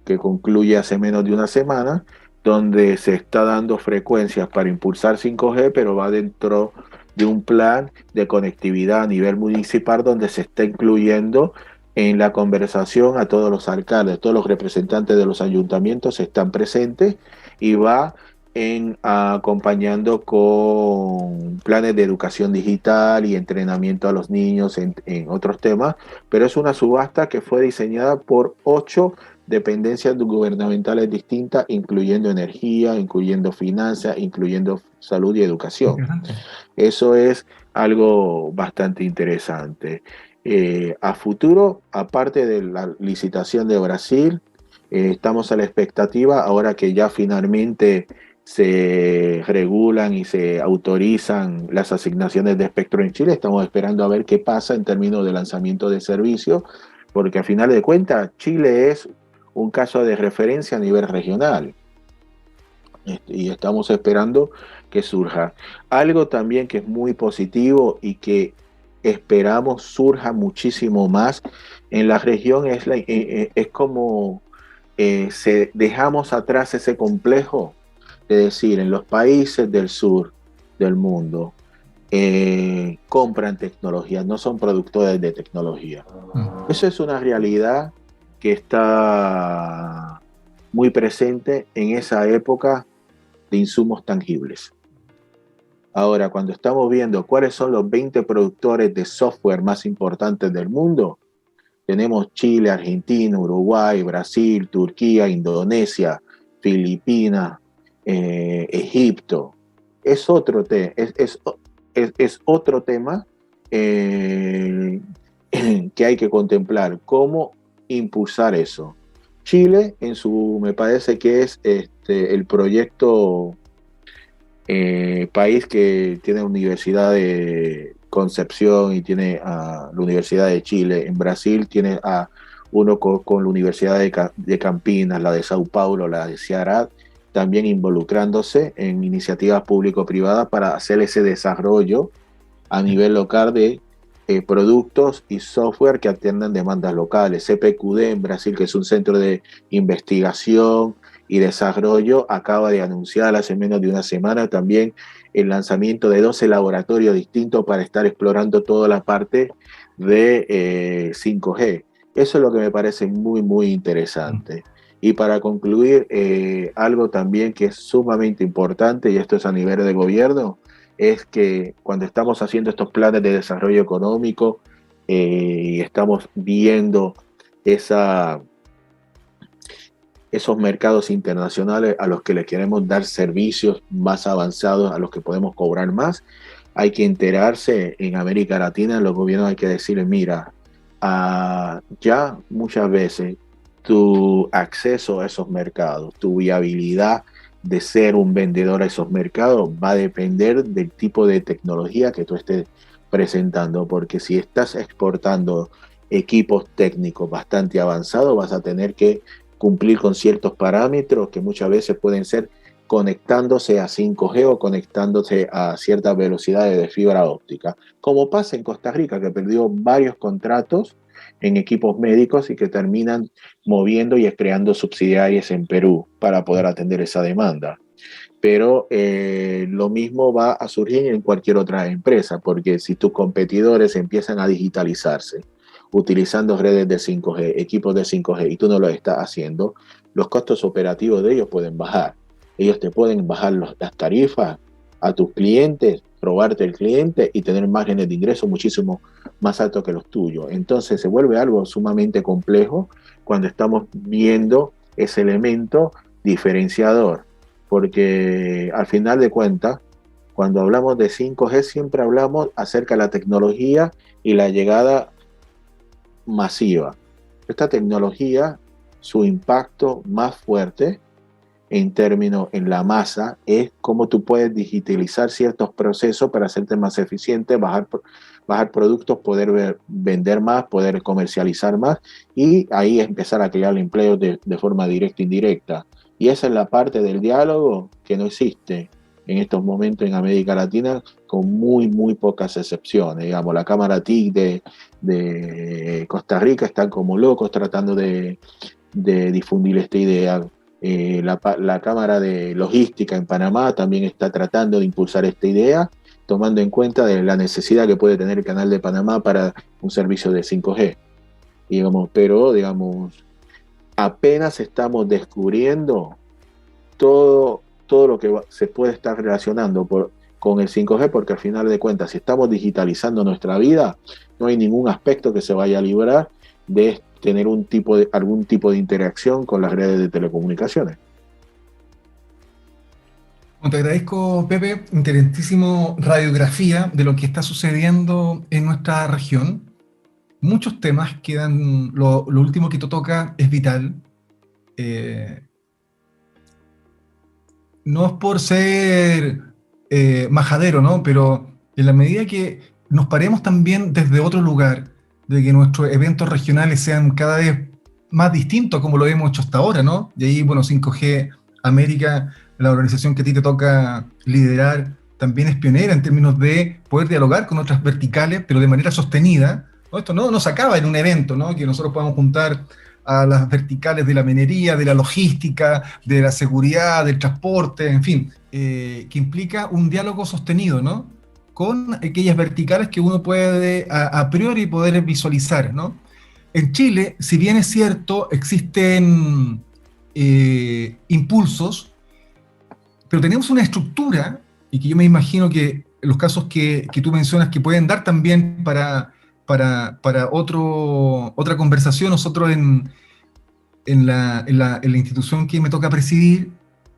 que concluye hace menos de una semana, donde se está dando frecuencias para impulsar 5G, pero va dentro de un plan de conectividad a nivel municipal donde se está incluyendo en la conversación a todos los alcaldes, todos los representantes de los ayuntamientos están presentes y va acompañando con planes de educación digital y entrenamiento a los niños en otros temas, pero es una subasta que fue diseñada por 8 dependencias gubernamentales distintas, incluyendo energía, incluyendo finanzas, incluyendo salud y educación. Eso es algo bastante interesante. A futuro, aparte de la licitación de Brasil, estamos a la expectativa, ahora que ya finalmente se regulan y se autorizan las asignaciones de espectro en Chile, estamos esperando a ver qué pasa en términos de lanzamiento de servicios, porque a final de cuentas Chile es un caso de referencia a nivel regional y estamos esperando que surja. Algo también que es muy positivo y que esperamos surja muchísimo más en la región es como dejamos atrás ese complejo de decir, en los países del sur del mundo compran tecnología, no son productores de tecnología. Eso es una realidad que está muy presente en esa época de insumos tangibles. Ahora, cuando estamos viendo cuáles son los 20 productores de software más importantes del mundo, tenemos Chile, Argentina, Uruguay, Brasil, Turquía, Indonesia, Filipinas, Egipto. Es otro, es otro tema que hay que contemplar, cómo impulsar eso. Chile, me parece que es el proyecto país que tiene Universidad de Concepción y tiene a la Universidad de Chile. En Brasil tiene a uno con la Universidad de Campinas, la de Sao Paulo, la de Ceará, también involucrándose en iniciativas público-privadas para hacer ese desarrollo a nivel local de productos y software que atiendan demandas locales. CPQD en Brasil, que es un centro de investigación y desarrollo, acaba de anunciar hace menos de una semana también el lanzamiento de 12 laboratorios distintos para estar explorando toda la parte de 5G. Eso es lo que me parece muy, muy interesante. Y para concluir, algo también que es sumamente importante, y esto es a nivel de gobierno, es que cuando estamos haciendo estos planes de desarrollo económico y estamos viendo esos mercados internacionales a los que le queremos dar servicios más avanzados, a los que podemos cobrar más, hay que enterarse en América Latina, los gobiernos hay que decirles, mira, ya muchas veces tu acceso a esos mercados, tu viabilidad de ser un vendedor a esos mercados va a depender del tipo de tecnología que tú estés presentando, porque si estás exportando equipos técnicos bastante avanzados, vas a tener que cumplir con ciertos parámetros que muchas veces pueden ser conectándose a 5G o conectándose a ciertas velocidades de fibra óptica, como pasa en Costa Rica, que perdió varios contratos en equipos médicos y que terminan moviendo y creando subsidiarias en Perú para poder atender esa demanda. Pero lo mismo va a surgir en cualquier otra empresa, porque si tus competidores empiezan a digitalizarse, utilizando redes de 5G, equipos de 5G, y tú no lo estás haciendo, los costos operativos de ellos pueden bajar. Ellos te pueden bajar las tarifas a tus clientes, robarte el cliente y tener márgenes de ingreso muchísimo más altos que los tuyos. Entonces se vuelve algo sumamente complejo cuando estamos viendo ese elemento diferenciador, porque al final de cuentas, cuando hablamos de 5G siempre hablamos acerca de la tecnología y la llegada masiva. Esta tecnología, su impacto más fuerte en términos en la masa es cómo tú puedes digitalizar ciertos procesos para hacerte más eficiente, bajar productos, poder vender más, poder comercializar más y ahí empezar a crear empleo de forma directa e indirecta. Y esa es la parte del diálogo que no existe en estos momentos en América Latina, con muy pocas excepciones. Digamos, la Cámara TIC de Costa Rica están como locos tratando de difundir esta idea. La Cámara de Logística en Panamá también está tratando de impulsar esta idea, tomando en cuenta de la necesidad que puede tener el Canal de Panamá para un servicio de 5G. Digamos, pero, digamos, apenas estamos descubriendo todo lo que se puede estar relacionando con el 5G, porque al final de cuentas, si estamos digitalizando nuestra vida, no hay ningún aspecto que se vaya a librar de tener algún tipo de interacción con las redes de telecomunicaciones. Bueno, te agradezco, Pepe, interesantísimo radiografía de lo que está sucediendo en nuestra región. Muchos temas quedan, lo último que tú tocas es vital. Eh, no es por ser majadero, ¿no? Pero en la medida que nos paremos también desde otro lugar, de que nuestros eventos regionales sean cada vez más distintos como lo hemos hecho hasta ahora, ¿no? Y ahí, bueno, 5G América, la organización que a ti te toca liderar, también es pionera en términos de poder dialogar con otras verticales, pero de manera sostenida, ¿no? Esto no se acaba en un evento, ¿no? Que nosotros podamos juntar a las verticales de la minería, de la logística, de la seguridad, del transporte, en fin, que implica un diálogo sostenido, ¿no? Con aquellas verticales que uno puede a priori poder visualizar, ¿no? En Chile, si bien es cierto, existen impulsos, pero tenemos una estructura, y que yo me imagino que los casos que tú mencionas que pueden dar también para otra conversación. Nosotros en la institución que me toca presidir,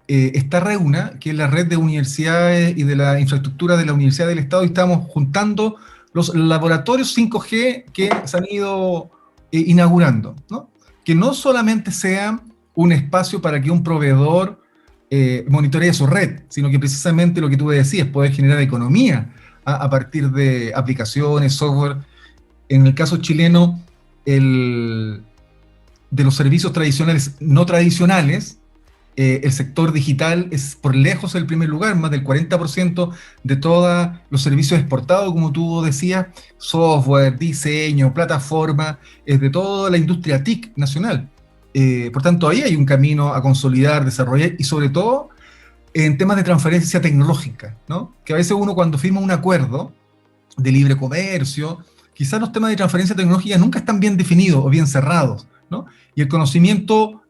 está REUNA, que es la red de universidades y de la infraestructura de la Universidad del Estado, y estamos juntando los laboratorios 5G que se han ido inaugurando, ¿no? Que no solamente sea un espacio para que un proveedor monitoree su red, sino que precisamente lo que tú decías, poder generar economía a partir de aplicaciones, software. En el caso chileno, de los servicios tradicionales no tradicionales, el sector digital es por lejos el primer lugar. Más del 40% de todos los servicios exportados, como tú decías, software, diseño, plataforma, es de toda la industria TIC nacional. Por tanto, ahí hay un camino a consolidar, desarrollar, y sobre todo en temas de transferencia tecnológica, ¿no? Que a veces uno, cuando firma un acuerdo de libre comercio, quizás los temas de transferencia tecnológica nunca están bien definidos o bien cerrados, ¿no? Y el conocimiento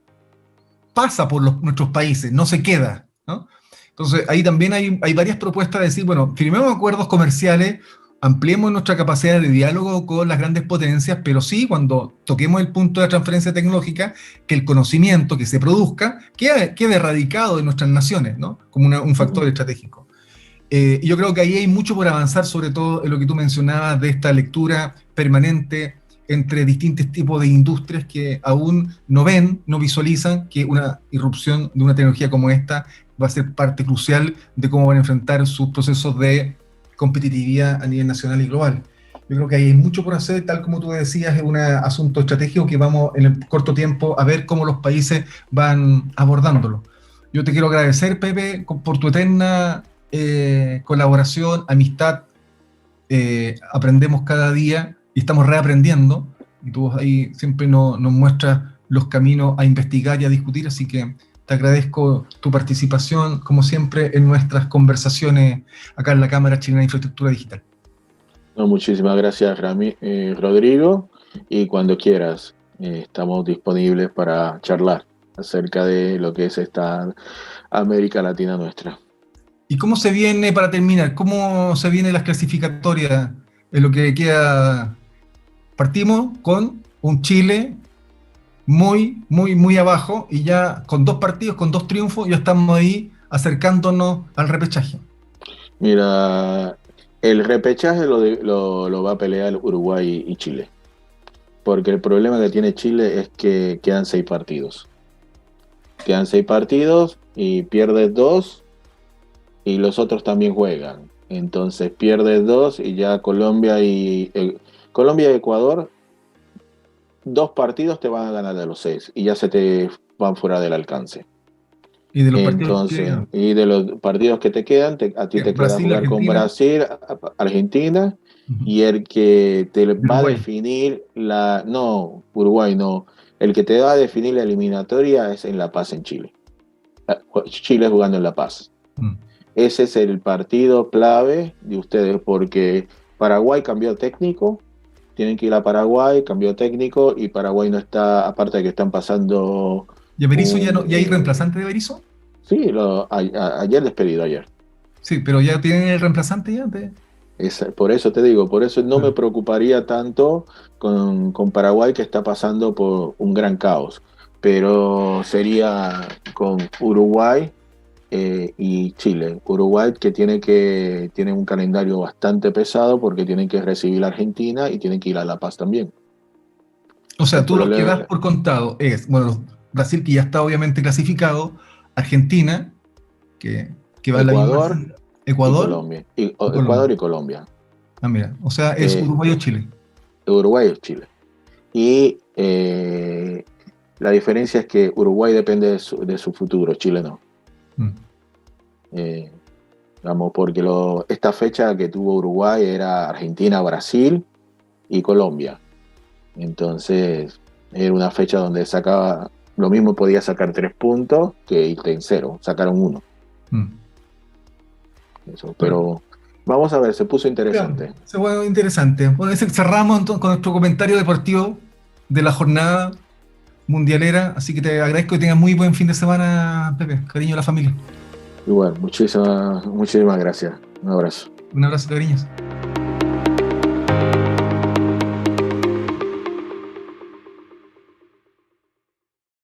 pasa por nuestros países, no se queda, ¿no? Entonces, ahí también hay varias propuestas de decir, bueno, firmemos acuerdos comerciales, ampliemos nuestra capacidad de diálogo con las grandes potencias, pero sí, cuando toquemos el punto de la transferencia tecnológica, que el conocimiento que se produzca quede radicado en nuestras naciones, ¿no? Como un factor estratégico. Y yo creo que ahí hay mucho por avanzar, sobre todo en lo que tú mencionabas de esta lectura permanente entre distintos tipos de industrias que aún no ven, no visualizan que una irrupción de una tecnología como esta va a ser parte crucial de cómo van a enfrentar sus procesos de competitividad a nivel nacional y global. Yo creo que hay mucho por hacer, tal como tú decías, es un asunto estratégico que vamos en el corto tiempo a ver cómo los países van abordándolo. Yo te quiero agradecer, Pepe, por tu eterna colaboración, amistad. Aprendemos cada día y estamos reaprendiendo, y tú ahí siempre nos muestras los caminos a investigar y a discutir, así que te agradezco tu participación, como siempre, en nuestras conversaciones acá en la Cámara Chilena de Infraestructura Digital. No, muchísimas gracias, Rodrigo, y cuando quieras, estamos disponibles para charlar acerca de lo que es esta América Latina nuestra. ¿Y cómo se viene, para terminar, cómo se vienen las clasificatorias en lo que queda? Partimos con un Chile muy abajo y ya con 2 partidos, con 2 triunfos, ya estamos ahí acercándonos al repechaje. Mira, el repechaje lo va a pelear Uruguay y Chile, porque el problema que tiene Chile es que quedan 6 partidos. Quedan 6 partidos y pierdes 2 y los otros también juegan. Entonces pierdes 2 y ya Colombia y Ecuador, 2 partidos te van a ganar de los 6 y ya se te van fuera del alcance. Y de los partidos Entonces, que y de los partidos que te quedan, a ti te queda Brasil, jugar con Argentina, Brasil, Argentina, uh-huh, y el que te va a Uruguay. definir no, Uruguay no, el que te va a definir la eliminatoria es en La Paz, en Chile. Chile jugando en La Paz. Mm. Ese es el partido clave de ustedes, porque Paraguay cambió técnico, tienen que ir a Paraguay, cambió técnico, y Paraguay no está, aparte de que están pasando ¿Y a Berizzo ya, un... no, ya hay reemplazante de Berizzo? sí, ayer despedido ayer. Sí, pero ya tienen el reemplazante ya. Por eso te digo, por eso no me Ah, preocuparía tanto con Paraguay, que está pasando por un gran caos, pero sería con Uruguay y Chile. Uruguay que tiene un calendario bastante pesado porque tienen que recibir a Argentina y tienen que ir a La Paz también. o sea, El tú los que das problema, por contado es, bueno, Brasil que ya está obviamente clasificado, Argentina, que va en la misma, Ecuador y Ecuador Colombia, y Ecuador Colombia. y Colombia, Ah, mira, o sea, es eh, Uruguay o Chile. Uruguay y Chile. Y la diferencia es que Uruguay depende de su futuro, Chile no. Mm. Eh, Vamos, porque esta fecha que tuvo Uruguay era Argentina, Brasil y Colombia. Entonces, era una fecha donde sacaba, lo mismo podía sacar 3 puntos que irte en 0, sacaron 1. Mm. Eso, Bueno, pero vamos a ver, se puso ya, interesante. se fue interesante. Bueno, cerramos entonces con nuestro comentario deportivo de la jornada mundialera, así que te agradezco y tengas muy buen fin de semana, Pepe. Cariño a la familia. Igual, muchísimas gracias. Un abrazo. Un abrazo, cariños.